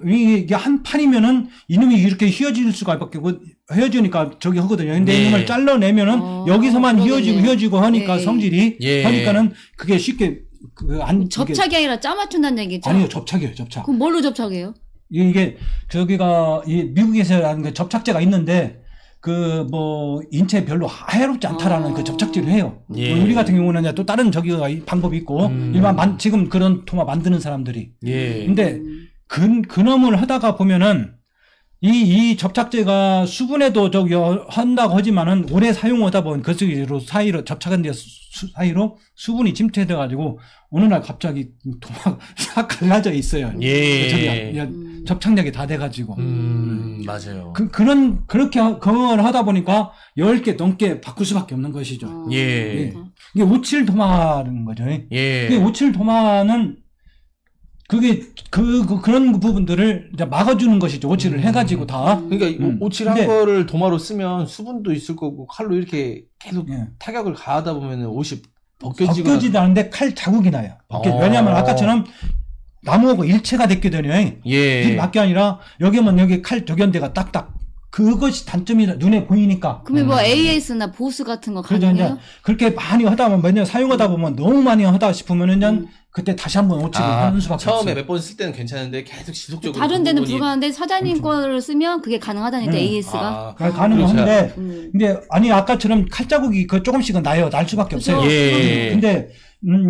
이게 한 판이면은 이놈이 이렇게 휘어질 수가 밖에 휘어지니까 저기 하거든요. 근데 네. 이놈을 잘라내면은 여기서만 그러겠네. 휘어지고 하니까 네. 성질이 예. 하니까는 그게 쉽게 접착이 아니라 짜맞춘다는 얘기죠? 아니요, 접착이에요, 접착. 그럼 뭘로 접착해요? 이게 저기가 미국에서라는 그 접착제가 있는데 그 뭐 인체에 별로 해롭지 않다라는 그 접착제를 해요. 예. 우리 같은 경우는 이제 또 다른 저기가 방법이 있고 일반 지금 그런 토마 만드는 사람들이. 예. 근데 그놈을 하다가 보면은 이 접착제가 수분에도 저기 한다고 하지만은 오래 사용하다 보면 그 사이로 접착한 데 사이로 수분이 침투돼 가지고 어느 날 갑자기 토마가 싹 갈라져 있어요. 예. 저기 접착력이 다 돼 가지고. 맞아요. 그렇게 그걸 하다 보니까 10개 넘게 바꿀 수밖에 없는 것이죠. 예. 이게 오칠 도마라는 거죠. 예. 그 오칠 도마는 그게 그런 부분들을 이제 막아주는 것이죠. 오칠을 해가지고 다. 그러니까 오칠한 근데- 거를 도마로 쓰면 수분도 있을 거고 칼로 이렇게 계속 예. 타격을 가하다 보면은 옷이 벗겨지고 벗겨지지 않는데 칼 자국이 나요. 어. 왜냐하면 아까처럼 나무하고 일체가 됐거든요. 예. 밖에 아니라 여기면 여기 칼 저견대가 딱딱. 그것이 단점이 눈에 보이니까. 그러면 뭐 AS나 보스 같은 거 그래서 가능해요? 이제 그렇게 많이 하다 보면 몇년 사용하다 보면 너무 많이 하다 싶으면은 그냥 그때 다시 한번 오칠을 하는 수밖에 처음에 없어요. 몇 번 쓸 때는 괜찮은데 계속 지속적으로 다른 데는 그 부분이- 불가능한데 사장님 거를 쓰면 그게 가능하다니까 AS가. 가능한데 음. 근데 아니 아까처럼 칼자국이 그 조금씩은 나요. 날 수밖에 그죠? 없어요. 예. 근데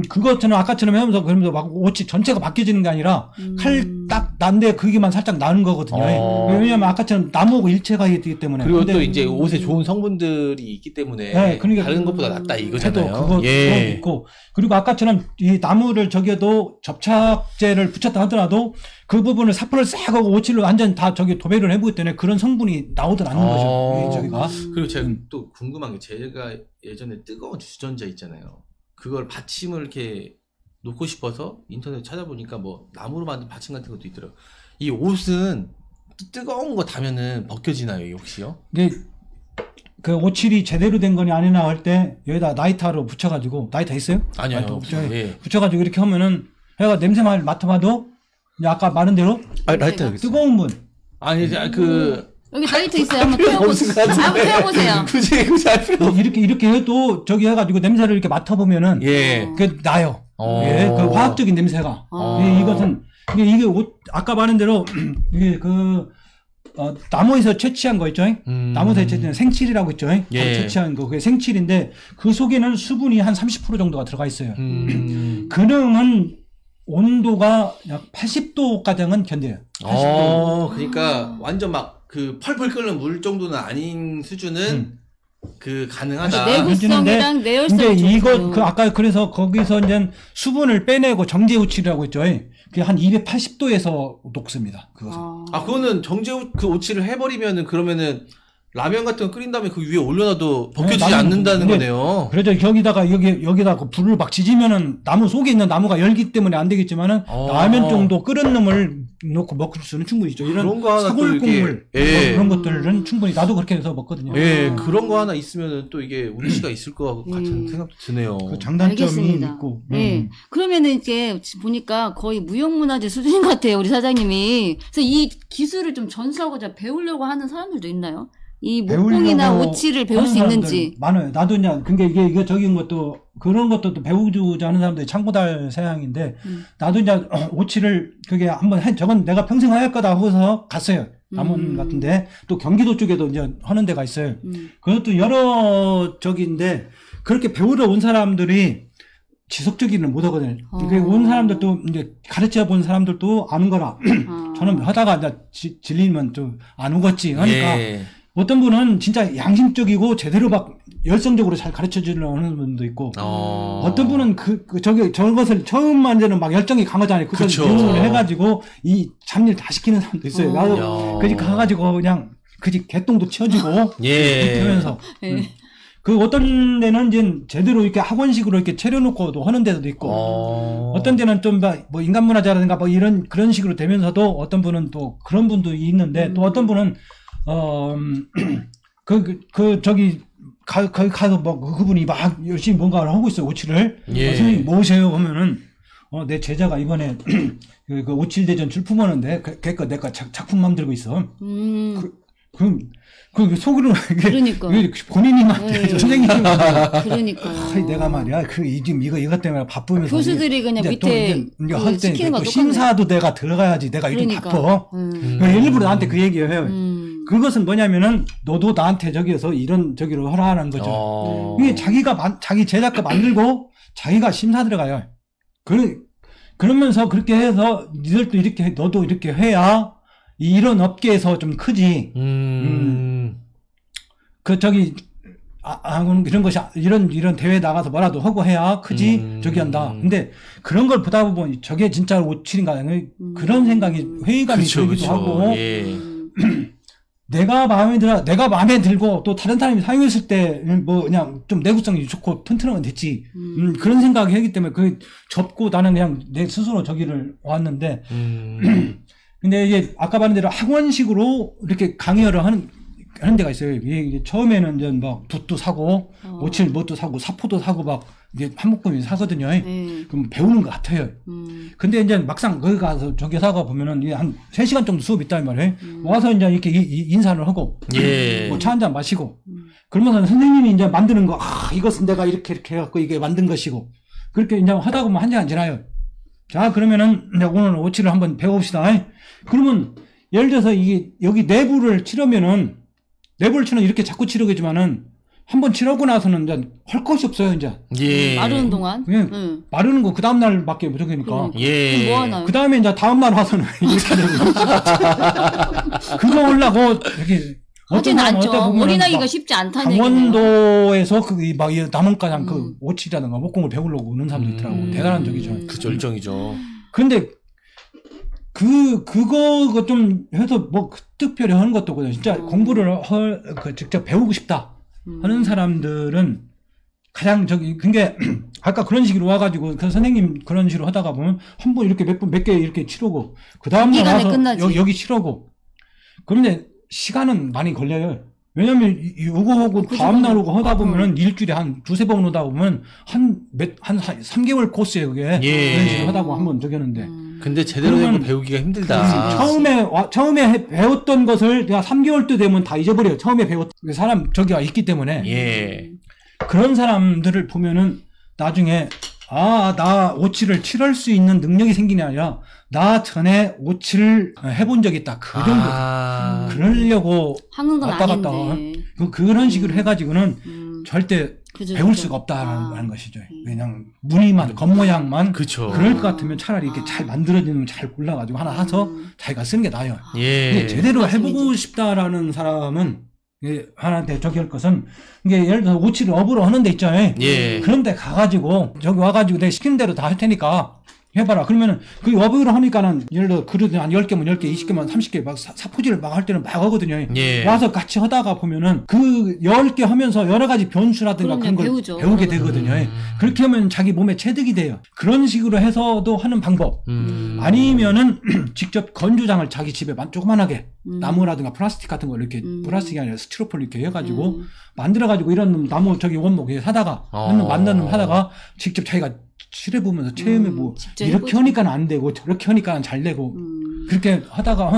그것처럼 아까처럼 하면서 그러면서 막 옷이 전체가 바뀌어지는 게 아니라 칼 딱 난데 그게만 살짝 나는 거거든요. 왜냐면 아까처럼 나무하고 일체가 있기 때문에. 그리고 근데 또 이제 옷에 좋은 성분들이 있기 때문에 네, 그러니까 다른 것보다 낫다 해도 이거잖아요. 그거 예. 있고 그리고 아까처럼 이 나무를 저기도 접착제를 붙였다 하더라도 그 부분을 사포를 싹 하고 오칠로 완전 다 저기 도배를 해보기 때문에 그런 성분이 나오질 않는 거죠. 이 저기가. 그리고 제가 또 궁금한 게 제가 예전에 뜨거운 주전자 있잖아요. 그걸 받침을 이렇게 놓고 싶어서 인터넷 찾아보니까 뭐 나무로 만든 받침 같은 것도 있더라고요. 이 옷은 뜨거운 거 다면은 벗겨지나요, 이게 혹시요? 이게 그 오칠이 제대로 된 거냐 아니냐 할 때 여기다 나이타로 붙여가지고 나이타 있어요? 아니요. 나이타 없어요. 예. 붙여가지고 이렇게 하면은 얘가 냄새만 맡아봐도 이제 아까 말한 대로 라이터 여기 있어요. 뜨거운 분 아니 그 여기 라이트 있어요. 한번 펴보세요. 한번 펴보세요. 굳이 할 필요 없. 이렇게 해도 저기 해가지고 냄새를 이렇게 맡아보면은 예. 그 나요. 어. 예, 그 화학적인 냄새가. 예, 이것은 이게 옷 아까 말한 대로 이게 나무에서 채취한 거 있죠? 나무에서 채취한 생칠이라고 있죠? 예. 채취한 거 그게 생칠인데 그 속에는 수분이 한 30% 정도가 들어가 있어요. 그능은 온도가 약 80도 가량은 견뎌요. 80도. 그러니까 완전 막 그 펄펄 끓는 물 정도는 아닌 수준은 그 가능하다. 내구성이랑 내열성. 근데 이거 아까 그래서 거기서 이제 수분을 빼내고 정제 우칠이라고 했죠. 그게 한 280도에서 녹습니다. 그것은. 그거는 그 오칠을 해버리면은 그러면은 라면 같은 거 끓인 다음에 그 위에 올려놔도 벗겨지지 않는다는 근데 거네요. 그래서 여기다가 그 불을 막 지지면은 나무 속에 있는 나무가 열기 때문에 안 되겠지만은 라면 정도 끓은 놈을 넣고 먹을 수는 충분히 있죠. 이런 그런 거 하나 또 사골 이게- 국물 예. 그런 것들은 충분히 나도 그렇게 해서 먹거든요. 예, 그런 거 하나 있으면은 또 이게 운치가 있을 것 같은 생각도 드네요. 그 장단점이 알겠습니다. 있고. 네. 그러면은 이제 보니까 거의 무형문화재 수준 같아요, 우리 사장님이. 그래서 이 기술을 좀 전수하고자 배우려고 하는 사람들도 있나요? 이 목공이나 배우려고 오칠을 배울 하는 수 사람들 있는지. 많아요. 나도 그냥 근데 이게 저기인 것도 그런 것도 또 배우자 하는 사람들이 참고달 세상인데 나도 이제 오칠을 그게 한번 저건 내가 평생 할 거다 하고서 갔어요. 남원 같은데 또 경기도 쪽에도 이제 하는 데가 있어요. 그것도 여러 적인데 그렇게 배우러 온 사람들이 지속적이는 못 하거든요. 그리고 온 사람들도 이제 가르쳐 본 사람들도 아는 거라 저는 하다가 이제 질리면 좀 안 오겠지 하니까 예. 어떤 분은 진짜 양심적이고 제대로 막 열성적으로 잘 가르쳐 주려고 하는 분도 있고 어떤 분은 저것을 처음 만드는 막 열정이 강하잖아요. 그걸 그쵸. 이용을 해가지고 이 잡일 다 시키는 사람도 있어요. 나도 그지 가가지고 그냥 그지 개똥도 치워주고 예. 하면서 예. 그 어떤 데는 이제 제대로 이렇게 학원식으로 이렇게 차려놓고도 하는 데도 있고 어떤 데는 좀 뭐 인간문화자라든가 뭐 이런 그런 식으로 되면서도 어떤 분은 또 그런 분도 있는데 또 어떤 분은 저기 가서 뭐 그분이 막 열심히 뭔가를 하고 있어요. 오칠을 선생님 모으세요 하면은 내 제자가 이번에 그 오칠대전 출품하는데 걔거 내가 작품 만들고 있어. 그 속으로 그러니까. 본인이 만들죠. 선생님이 그러니까. 내가 말이야 지금 이것 때문에 바쁘면서 교수들이 그냥 밑에 할 때 시키는 거 심사도 내가 들어가야지 내가 이렇게 바빠. 일부러 나한테 그 얘기를 해요. 그것은 뭐냐면은 너도 나한테 저기서 이런 저기로 하라는 거죠. 이게 자기 제작가 만들고 자기가 심사 들어가요. 그러면서 그렇게 해서 니들도 이렇게 해, 너도 이렇게 해야 이런 업계에서 좀 크지. 이런 것이 이런 대회 나가서 뭐라도 하고 해야 크지. 저기 한다. 근데 그런 걸 보다 보면 저게 진짜 오칠인가 그런 생각이 회의감이 들기도 하고. 내가 마음에 들고 또 다른 사람이 사용했을 때 뭐 그냥 좀 내구성이 좋고 튼튼하면 됐지. 그런 생각이 하기 때문에 접고 나는 그냥 내 스스로 저기를 왔는데. 근데 이제 아까 말한 대로 학원식으로 이렇게 강의를 하는 데가 있어요. 이게 처음에는 이제 막 붓도 사고, 오칠 뭣도 사고, 사포도 사고 막 이게 한묶음이 사거든요. 그럼 배우는 것 같아요. 근데 이제 막상 거기 가서 저기 사가 보면은 이게 한 3시간 정도 수업이 있단 말이에요. 와서 이제 이렇게 인사를 하고, 뭐 차 한잔 마시고, 그러면서 선생님이 이제 만드는 거, 이것은 내가 이렇게 해갖고 이게 만든 것이고, 그렇게 이제 하다 보면 1시간 지나요. 자, 그러면은 이제 오늘 오칠을 한번 배워봅시다. 그러면 예를 들어서 이게 여기 내부를 치려면은 내부를 치면 이렇게 자꾸 치르겠지만은 한번 치르고 나서는 이제 할 것이 없어요, 이제. 마르는 동안? 마르는 거 그 다음날밖에 못하니까. 뭐 하나요? 그 다음에 이제 다음날 와서는 이렇게 되고. 그거 하려고 이렇게. 하진 않죠. 어린아이가 쉽지 않다는 얘기네요. 강원도에서 막 남원가장 오칠이라든가 목공을 배우려고 오는 사람도 있더라고. 대단한 적이죠. 그죠, 열정이죠. 근데 그거 좀 해서 뭐 특별히 하는 것도 없거든요. 진짜 공부를 직접 배우고 싶다 하는 사람들은 가장 그게 아까 그런 식으로 와가지고 그 선생님 그런 식으로 하다가 보면 한 번 이렇게 몇 개 이렇게 치르고 그 다음날 와서 여기 치르고 그런데 시간은 많이 걸려요. 왜냐면 요거 하고 다음날 오고 하다 보면은 일주일에 한 2-3번 오다 보면 한 3개월 코스예요, 그게. 그런 식으로 하다고 한번 저기 하는데. 근데 제대로 된 거 배우기가 힘들다. 처음에 배웠던 것을 내가 3개월 때 되면 다 잊어버려요. 처음에 배웠던 사람 저기가 있기 때문에. 그런 사람들을 보면은 나중에 나 오칠을 칠할 수 있는 능력이 생기는 게 아니라 나 전에 오칠을 해본 적이 있다. 그 정도. 그러려고 하는 건 왔다 갔다. 그런 식으로 해가지고는 절대 배울 수가 없다라는 것이죠. 그냥 무늬만, 겉모양만. 그쵸. 그럴 것 같으면 차라리 이렇게 잘 만들어지면 잘 골라가지고 하나 사서 자기가 쓰는 게 나아요. 근데 제대로 해보고 싶다라는 사람은 하나한테 저기 할 것은 이게 예를 들어서 오칠을 업으로 하는 데 있잖아요. 그런데 가가지고 저기 와가지고 내가 시키는 대로 다 할 테니까 해봐라. 그러면은 그 업으로 하니까는 예를 들어 그릇 한 10개면 10개, 20개면 30개 막 사포질을 막 할 때는 막 하거든요. 와서 같이 하다가 보면은 그 10개 하면서 여러 가지 변수라든가 그런 걸 배우게 되거든요. 그렇게 하면 자기 몸에 체득이 돼요. 그런 식으로 해서도 하는 방법. 아니면은 직접 건조장을 자기 집에 조그만하게 나무라든가 플라스틱 같은 걸 이렇게 플라스틱이 아니라 스티로폼 이렇게 해가지고 만들어가지고 이런 나무 저기 원목 사다가 만드는 놈 하다가 직접 자기가 칠해보면서 체험해보고 이렇게 하니까는 안 되고 저렇게 하니까는 잘 되고 그렇게 하다가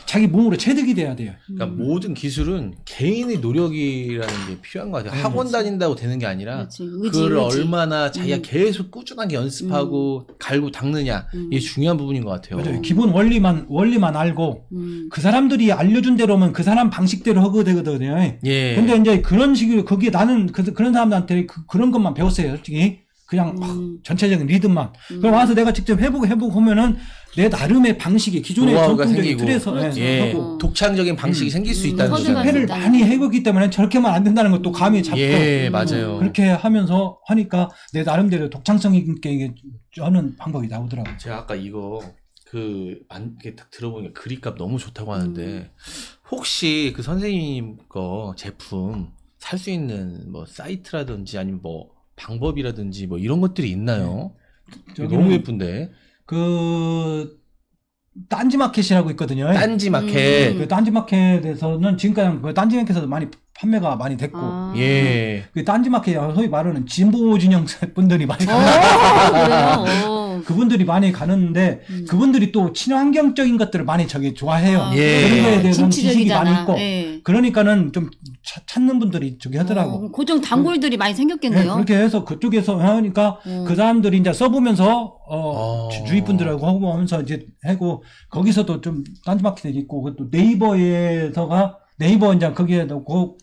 자기 몸으로 체득이 돼야 돼요. 그러니까 모든 기술은 개인의 노력이라는 게 필요한 것 같아요. 학원 다닌다고 되는 게 아니라 그걸 얼마나 자기가 계속 꾸준하게 연습하고 갈고 닦느냐 이게 중요한 부분인 것 같아요. 맞아요. 기본 원리만 알고 그 사람들이 알려준 대로면 그 사람 방식대로 하고 되거든요. 근데 이제 그런 식으로 거기에 나는 그런 사람들한테 그런 것만 배웠어요, 솔직히. 그냥 전체적인 리듬만. 그럼 와서 내가 직접 해보고 하면은 내 나름의 방식이 기존의 노하우가 전통적인 생기고. 틀에서 그렇죠. 예. 하고 독창적인 방식이 생길 수 있다는 서재가 거죠. 회를 있다는 많이 거죠. 해보기 때문에 저렇게만 안 된다는 것도 감이 잡고 예, 맞아요. 그렇게 하면서 하니까 내 나름대로 독창성 있게 이게 하는 방법이 나오더라고요. 제가 아까 이거 이게 딱 들어보니까 그립값 너무 좋다고 하는데 혹시 그 선생님 거 제품 살 수 있는 뭐 사이트라든지 아니면 뭐 방법이라든지 뭐 이런 것들이 있나요? 너무 예쁜데. 그 딴지마켓이라고 있거든요. 딴지 마켓. 그 딴지마켓에서는 지금까지 그 딴지마켓에서 많이 판매가 많이 됐고 예. 그 딴지마켓 소위 말하는 진보 진영 분들이 많이 그래요. 그분들이 많이 가는데 그분들이 또 친환경적인 것들을 많이 저기 좋아해요. 예. 그런 거에 대해서는 지식이 진취적이잖아. 많이 있고 예. 그러니까는 좀 찾는 분들이 저기 하더라고. 고정 단골들이 많이 생겼겠네요. 네, 그렇게 해서 그쪽에서 하니까 그 사람들이 이제 써보면서 주위 분들하고 하고 하면서 이제 하고 거기서도 좀 딴지마켓이 있고 그것도 네이버에서가 네이버 이제 거기에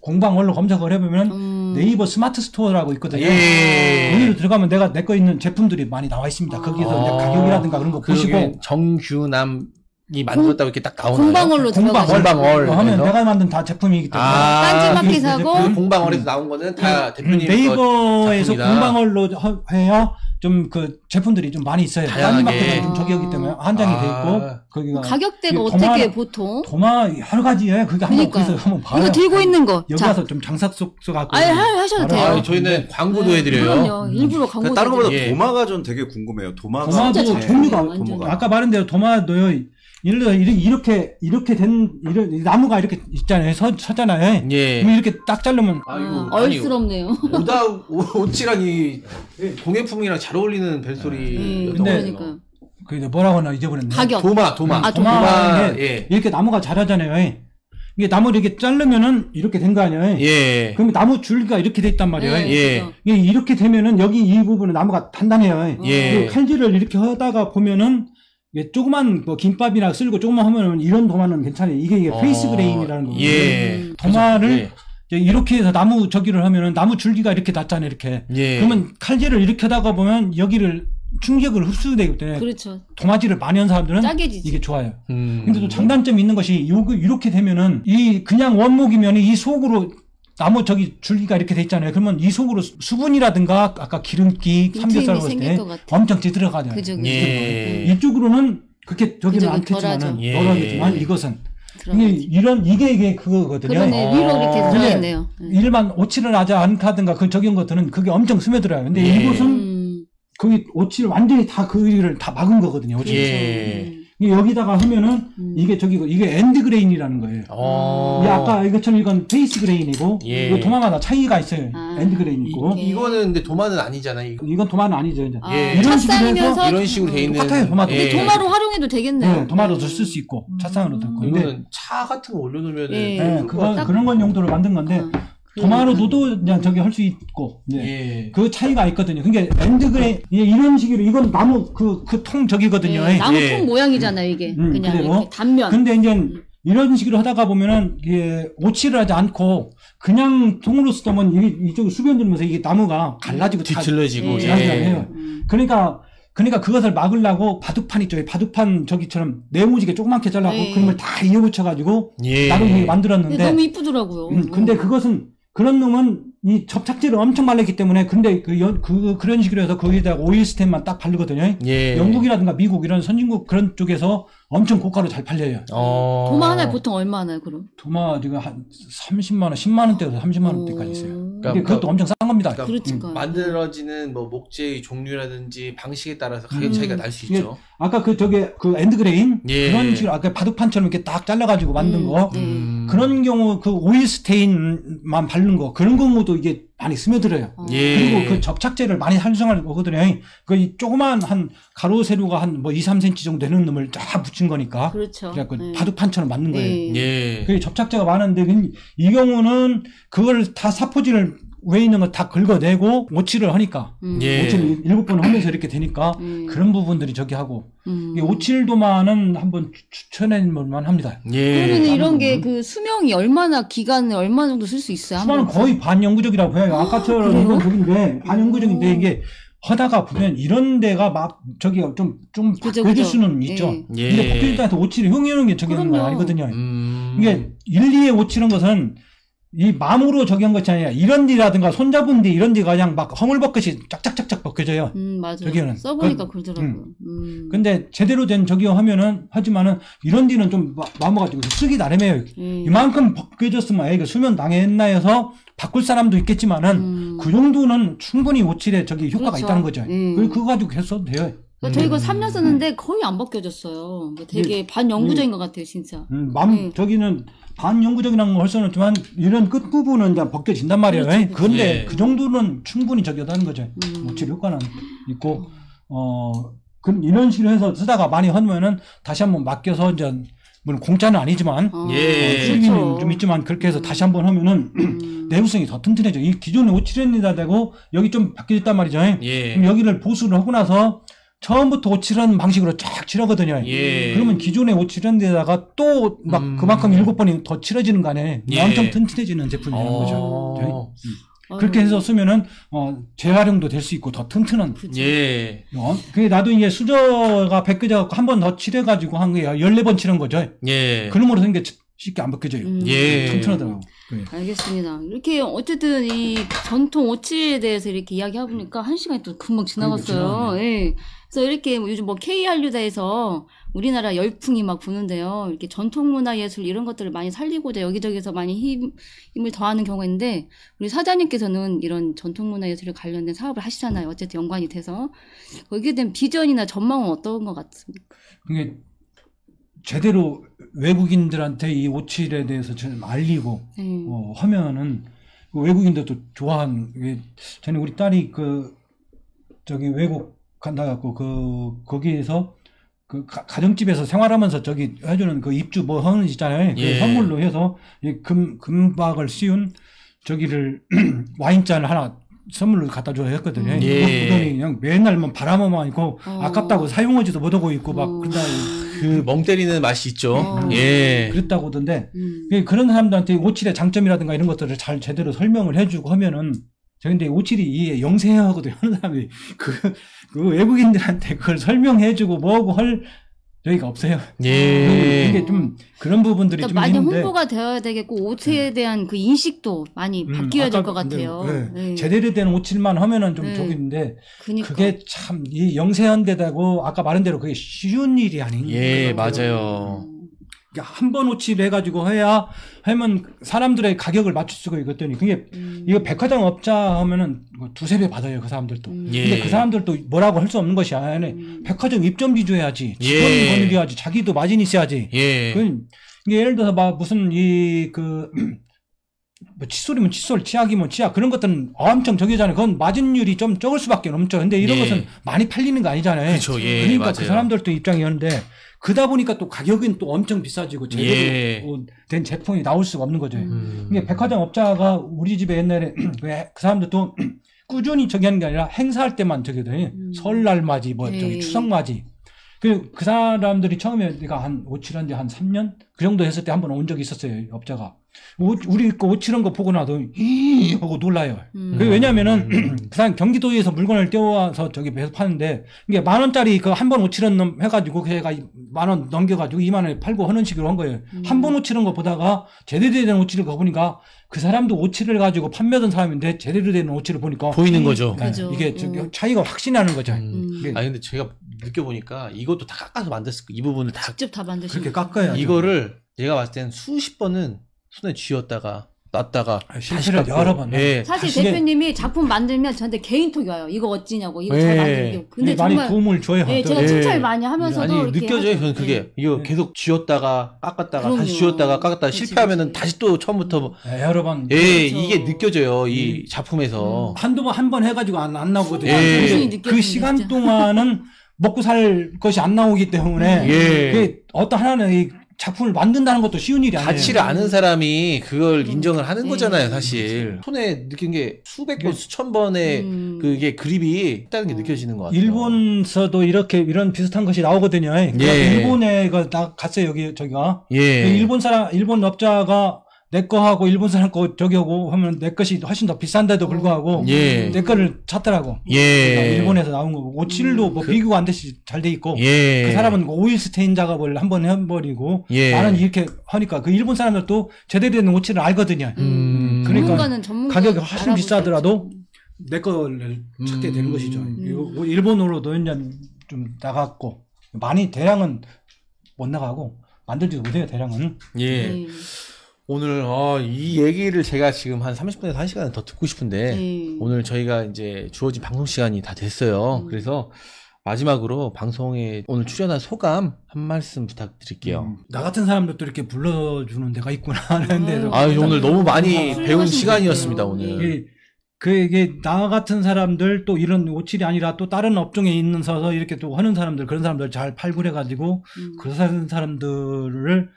공방원로 검색을 해보면 네이버 스마트 스토어라고 있거든요. 예. 거기로 들어가면 내가 내 거 있는 제품들이 많이 나와 있습니다. 거기서 이제 가격이라든가 그런 거 보시고 정규남이 만들었다고 이렇게 딱 나오나요? 공방월로 들어가서 공방월 하면 내가 만든 다 제품이기 때문에 딴지마켓하고 그 공방월에서 나온 거는 다 대표님 네이버에서 작품이다. 공방월로 해야 좀 그 제품들이 좀 많이 있어요. 다양하게. 딴지마켓은 좀 저기였기 때문에 한장이 돼 있고 거기가 가격대가 그 어떻게 보통? 도마 여러 가지예요. 그게 한번 그러니까. 거기서 한번 봐요. 이거 들고 있는 거. 여기 자, 와서 좀 장사 속 갖고 하셔도 돼요. 아, 저희는 광고도 해드려요. 그럼요. 일부러 광고. 다른 것보다 예. 도마가 전 되게 궁금해요. 도마가 도마도 진짜 종류가 완전. 도마가. 아까 말한 대로 도마도요. 예를 들어 이렇게 된 이런 나무가 이렇게 있잖아요. 서잖아요. 예. 그럼 이렇게 딱 자르면 얼스럽네요. 옷이랑 이 공예품이랑 잘 어울리는 벨소리. 근데 그러니까 그 뭐라고 하나 잊어버렸네. 가격. 도마. 아, 도마 예. 이렇게 나무가 자라잖아요. 이게 나무를 이렇게 자르면은 이렇게 된 거 아니에요. 예. 그러면 나무 줄기가 이렇게 돼 있단 말이에요. 네, 예. 그죠. 이게 이렇게 되면은 여기 이 부분은 나무가 단단해요. 예. 그리고 칼질을 이렇게 하다가 보면은 이게 조그만 뭐 김밥이나 쓸고 조그만 하면은 이런 도마는 괜찮아요. 이게 페이스 그레인이라는 거거든요. 예. 도마를 예. 이제 이렇게 해서 나무 저기를 하면은 나무 줄기가 이렇게 닿잖아요. 이렇게. 예. 그러면 칼질을 이렇게 하다가 보면 여기를 충격을 흡수되기 때문에 그렇죠. 도마질을 많이 한 사람들은 짜게지지. 이게 좋아요. 음. 근데 또 장단점이 있는 것이 이렇게 되면은 이 그냥 원목이면 이 속으로 나무 저기 줄기가 이렇게 돼 있잖아요. 그러면 이 속으로 수분이라든가 아까 기름기, 삼겹살 빈틈이 먹을 생길 때 것 같아. 엄청 들어가잖아요. 그죠, 그죠. 예. 이쪽으로는 그렇게 저기는 그죠, 않겠지만은 덜하죠. 예. 덜하겠지만 이것은 들어가죠. 이게 그거거든요. 그러네. 위로 이렇게 근데 들어있네요. 일반 오칠을 하지 않다든가 그 저기 것들은 그게 엄청 스며들어요. 근데 예. 이곳은 거기 오칠을 완전히 다 그 일을 다 막은 거거든요. 오칠. 예. 이게 여기다가 하면은 이게 저기고 이게 엔드 그레인이라는 거예요. 어. 이 아까 이것처럼 이건 페이스 그레인이고 예. 이거 도마마다 차이가 있어요. 아. 엔드 그레인 있고 이거는 근데 도마는 아니잖아요. 이건 도마는 아니죠. 이제. 예. 이런 차 식으로 해서 쌓이면서 이런 식으로 돼 있는 똑같아요, 도마도. 예. 도마로 활용해도 되겠네요. 네, 도마로도 쓸 수 있고 차상으로도 있고. 근데 이거는 차 같은 거 올려놓으면은 예. 네, 그런 건 용도로 만든 건데 도마로도 그냥 저기 할 수 있고 네. 예. 그 차이가 있거든요. 그러니까 엔드 그레인 이런 식으로 이건 나무 그 통 저기거든요. 예, 나무 예. 통 모양이잖아요, 이게. 그냥 그대로. 이렇게 단면. 근데 이제 이런 식으로 하다가 보면은 이게 오칠을 하지 않고 그냥 통으로 쓰면 이쪽 수변 들면서 이게 나무가 갈라지고 뒤틀러지고 예. 지나가잖아요. 그러니까 그것을 막으려고 바둑판 있죠. 바둑판 저기처럼 네모지게 조그맣게 잘라고 예. 그림을 다 이어붙여가지고 예. 나름 근데 만들었는데 너무 이쁘더라고요. 근데 그것은 그런 놈은 이 접착제를 엄청 바르기 때문에 근데 그런 식으로 해서 거기에다가 오일 스텐만 딱 바르거든요. 예. 영국이라든가 미국 이런 선진국 그런 쪽에서 엄청 고가로 잘 팔려요. 도마 하나에 보통 얼마 하나요, 그럼? 도마 지금 한 30만 원, 10만 원대에서 30만 원대까지 있어요. 근데 그것도 엄청 싼 겁니다. 그렇지까. 만들어지는 뭐 목재의 종류라든지 방식에 따라서 가격 차이가 날 수 이게 있죠. 아까 그 엔드 그레인 예. 그런 식으로 아까 바둑판처럼 이렇게 딱 잘라가지고 만든 거 그런 경우 그 오일 스테인만 바른 거 그런 경우도 이게 많이 스며들어요. 예. 그리고 그 접착제를 많이 활성화를 거거든요. 그 조그만 한 가로 세로가 한 뭐 2, 3cm 정도 되는 놈을 쫙 붙인 거니까. 그렇죠. 그래갖고 네. 바둑판처럼 만든 거예요. 예. 그 접착제가 많은데 이 경우는 그걸 다 사포질을 위에 있는 거 다 긁어내고 오칠을 하니까 예. 오칠 7번 하면서 이렇게 되니까 그런 부분들이 저기 하고 이 오칠 도마는 한번 추천해 볼만 합니다. 예. 그러면 이런 게 그 수명이 얼마나 얼마 정도 쓸 수 있어요? 수만은 거의 반영구적이라고 해요. 아까처럼 이건 저긴데 반영구적인데 이게 하다가 보면 이런 데가 막 저기 좀 그죠, 바뀌어질 그죠. 수는 있죠. 예. 근데 바뀌었다고 오칠을 흉내내는 게 저기 하는 건 그럼요. 아니거든요. 이게 1, 2에 오칠한 것은 이 마음으로 저기 한 것이 아니라 이런 데라든가 손잡은 데 이런 데가 그냥 막 허물벗것이 쫙쫙쫙쫙 벗겨져요. 맞아요. 저기는. 써보니까 그러더라고요. 근데 제대로 된 저기 하면은 하지만은 이런 데는 좀 마음가지고 쓰기 나름이에요. 이만큼 벗겨졌으면 이거 수면 당했나 해서 바꿀 사람도 있겠지만은 그 정도는 충분히 오칠에 저기 효과가 그렇죠. 있다는 거죠. 그거 가지고 했어도 돼요. 그러니까 저 이거 3년 썼는데 거의 안 벗겨졌어요. 되게 반영구적인 것 같아요, 진짜. 저기는 반영구적이라는 걸 할 수는 없지만 이런 끝부분은 이제 벗겨진단 말이에요. 그렇죠, 그렇죠. 그런데 예. 그 정도는 충분히 저기 하다는 거죠. 오칠 효과는 있고 그럼 이런 식으로 해서 쓰다가 많이 하면은 다시 한번 맡겨서 이제 물론 공짜는 아니지만 예. 수리비는 그렇죠. 좀 있지만 그렇게 해서 다시 한번 하면은 내구성이 더 튼튼해져. 이 기존에 5칠엔이다 되고 여기 좀 바뀌었단 말이죠. 예. 그럼 여기를 보수를 하고 나서 처음부터 5칠한 방식으로 쫙 칠하거든요. 예. 그러면 기존에 5칠엔데다가 또 막 그만큼 7번이 더 칠해지는 거 아니에요. 예. 엄청 튼튼해지는 제품이라는 거죠. 그렇게 아유, 해서 쓰면은 재활용도 될 수 있고 더 튼튼한. 예. 그게 나도 이제 수저가 벗겨져갖고 한 번 더 칠해가지고 한 거예요. 14번 칠한 거죠. 예. 그놈으로 생긴 게 쉽게 안 벗겨져요. 예. 튼튼하더라고. 알겠습니다. 이렇게 어쨌든 이 전통 오치에 대해서 이렇게 이야기해보니까 1시간이 또 금방 지나갔어요. 예. 그래서 이렇게 요즘 뭐 K한류다에서 우리나라 열풍이 막 부는데요. 이렇게 전통문화예술 이런 것들을 많이 살리고자 여기저기서 많이 힘을 더하는 경우가 있는데 우리 사장님께서는 이런 전통문화예술에 관련된 사업을 하시잖아요. 어쨌든 연관이 돼서 거기에 대한 비전이나 전망은 어떤 것 같습니까? 그게 제대로 외국인들한테 이 오칠에 대해서 좀 알리고 하면은 그 외국인들도 좋아하는 게 전에 우리 딸이 저기 외국 간다 갖고 거기에서 그 가정집에서 생활하면서 저기 해주는 그 입주 뭐 하는 거 있잖아요. 예. 그 선물로 해서 이 금박을 씌운 저기를 와인잔을 하나 선물로 갖다 줘야 했거든요. 예. 그거는 그냥 맨날 뭐 바라만 있고 아깝다고 사용하지도 못하고 있고 막 그러다 그 멍 때리는 맛이 있죠. 예. 그랬다고 하던데 그런 사람들한테 오칠의 장점이라든가 이런 것들을 잘 제대로 설명을 해주고 하면은 근데 오칠이 이 영세하고도 하는 사람이 그 외국인들한테 그걸 설명해주고 뭐하고 할 여기가 없어요. 예. 이게 좀 그런 부분들이 그러니까 좀 많이 있는데 홍보가 되어야 되겠고 오치에 대한 그 인식도 많이 바뀌어야 될 것 같아요. 네. 제대로 된 오칠만 하면은 좀 네. 저기인데 그러니까. 그게 참 이 영세한데다고 아까 말한 대로 그게 쉬운 일이 아닌 예, 거예요. 맞아요. 한 번 오칠 해가지고 하면 사람들의 가격을 맞출 수가 있거든요. 그게 이거 백화점 업자 하면은 2-3배 받아요 그 사람들도. 예. 근데 그 사람들도 뭐라고 할 수 없는 것이 아니라 백화점 입점비 줘야지. 직원 예. 거느려야지. 자기도 마진 있어야지. 예. 이게 예를 들어서 막 무슨 뭐 칫솔이면 칫솔, 치약이면 치약 그런 것들은 엄청 저기잖아요. 그건 마진율이 좀 적을 수밖에 없죠. 근데 이런 예. 것은 많이 팔리는 거 아니잖아요. 그렇죠. 예, 그러니까 맞아요. 그 사람들도 입장이었는데 그러다 보니까 또 가격은 또 엄청 비싸지고 제대로 예. 된 제품이 나올 수가 없는 거죠. 음. 이게 백화점 업자가 우리 집에 옛날에 그 사람들도 꾸준히 저기 하는 게 아니라 행사할 때만 저기 돼. 설날 맞이 뭐 저기 예. 추석 맞이. 그 사람들이 처음에 내가 한 오칠한 지 한 3년 그 정도 했을 때 한 번 온 적이 있었어요. 업자가. 우리 거 오칠한 거 보고 나도 히 하고 놀라요. 그게 왜냐면은 그 사람 경기도에서 물건을 떼어와서 저기 배서 파는데 이게 10,000원짜리 그 한 번 오칠한 놈 해가지고 걔가 10,000원 넘겨가지고 20,000원에 팔고 하는 식으로 한 거예요. 한 번 오칠한 거 보다가 제대로 된 오칠을 가보니까 그 사람도 오칠을 가지고 판매하던 사람인데 제대로 된 오칠을 보니까 보이는 거죠. 네, 그죠. 이게 차이가 확실히 나는 거죠. 이게 아니 근데 제가 느껴보니까 이것도 다 깎아서 만들었을 거예요. 이 부분을 다 직접 다 만드신 그렇게 깎아야 이거를 제가 봤을 때는 수십 번은 손에 쥐었다가 놨다가 실패를 깎고. 여러 번. 예. 사실 다시 대표님이 작품 만들면 저한테 개인톡이 와요. 이거 어찌냐고, 이거 예. 잘 만들게. 근데 많이 정말 도움을 줘요. 예, 제가 예. 칭찬을 많이 하면서도 아니 이렇게 느껴져요. 하죠. 저는 그게 예. 이거 계속 쥐었다가 깎았다가 그럼요. 다시 쥐었다가 깎았다가 그치, 실패하면은 그치. 다시 또 처음부터 뭐 여러 번. 예, 그렇죠. 이게 느껴져요. 이 작품에서. 한두 번 한 번 해가지고 안 나오거든요. 예. 근데 정신이 그 느껴지는 시간 진짜. 동안은 먹고 살 것이 안 나오기 때문에 예. 그게 어떤 하나는 이 작품을 만든다는 것도 쉬운 일이 아니에요. 가치를 아는 사람이 그걸 인정을 하는 예. 거잖아요, 사실. 손에 느낀 게 수백 번, 수천 번의 그게 그립이 있다는 게 느껴지는 것 같아요. 일본서도 이런 비슷한 것이 나오거든요. 예. 일본에 갔어요, 저기가. 예. 일본 업자가 내 거하고 일본 사람 거 저기 하고 하면 내 것이 훨씬 더 비싼데도 불구하고 예. 내 거를 찾더라고. 예. 일본에서 나온 거고 57도 뭐 비교가 안 되시 잘 돼 있고 예. 그 사람은 오일 스테인 작업을 한번 해버리고 예. 나는 이렇게 하니까 그 일본 사람들도 제대로 된 오칠을 알거든요. 그러니까 전문가는 전문가 가격이 훨씬 알아볼 비싸더라도 수 내 거를 찾게 되는 것이죠. 음. 이거 일본으로도 이제 좀 나갔고 많이 대량은 못 나가고 만들지도 못해요. 대량은. 예. 있지. 오늘 이 얘기를 제가 지금 한 30분에서 1시간 더 듣고 싶은데 예. 오늘 저희가 이제 주어진 방송 시간이 다 됐어요. 그래서 마지막으로 방송에 오늘 출연한 소감 한 말씀 부탁드릴게요. 나 같은 사람들도 이렇게 불러주는 데가 있구나 하는 데도. 오늘 너무 많이 훌륭하신 배운 것 시간이었습니다. 같아요. 오늘. 이게 나 같은 사람들 또 이런 오칠이 아니라 또 다른 업종에 있는 서서 이렇게 또 하는 사람들 그런 사람들 잘 팔구해가지고 그런 사람들을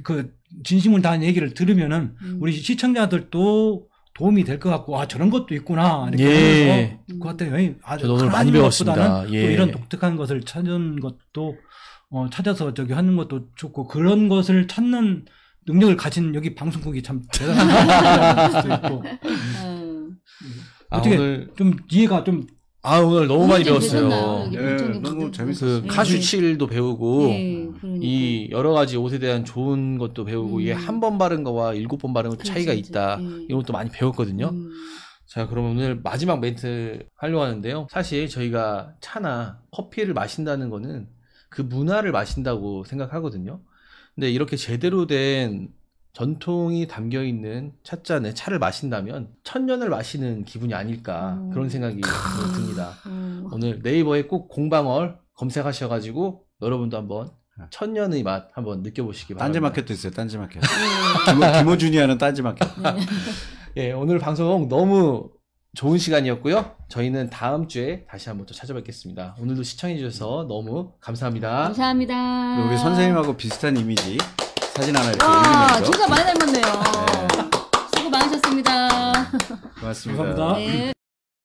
그 진심을 다한 얘기를 들으면은 우리 시청자들도 도움이 될 것 같고 저런 것도 있구나 이렇게 예. 하면서 그 같아요. 아주 저도 오늘 강한 많이 배웠습니다. 것보다는 예. 또 이런 독특한 것을 찾는 것도 찾아서 저기 하는 것도 좋고 그런 것을 찾는 능력을 가진 여기 방송국이 참 대단한 수도 있고 어떻게 오늘 좀 이해가 좀 오늘 너무 많이 도움이 좀 배웠어요. 되셨나요? 예, 방청객 너무 분들? 재밌었어요. 그 예. 카슈칠도 배우고 예, 그러니까. 이 여러 가지 옷에 대한 좋은 것도 배우고 이게 한 번 바른 거와 7번 바른 거 차이가 그렇지, 있다. 그렇지. 예. 이런 것도 많이 배웠거든요. 자, 그럼 오늘 마지막 멘트 하려고 하는데요. 사실 저희가 차나 커피를 마신다는 거는 그 문화를 마신다고 생각하거든요. 근데 이렇게 제대로 된 전통이 담겨 있는 찻잔에 차를 마신다면 천년을 마시는 기분이 아닐까 그런 생각이 듭니다. 오늘 네이버에 꼭 공방얼 검색하셔가지고 여러분도 한번 천년의 맛 한번 느껴보시기 바랍니다. 딴지마켓도 있어요. 딴지마켓. 김호준이 하는 딴지마켓. 예, 오늘 방송 너무 좋은 시간이었고요. 저희는 다음 주에 다시 한번 또 찾아뵙겠습니다. 오늘도 시청해주셔서 너무 감사합니다. 감사합니다. 우리 선생님하고 비슷한 이미지 사진 하나 이렇게 와, 올리면서. 진짜 많이 닮았네요. 수고 많으셨습니다. 고맙습니다. 감사합니다. 네.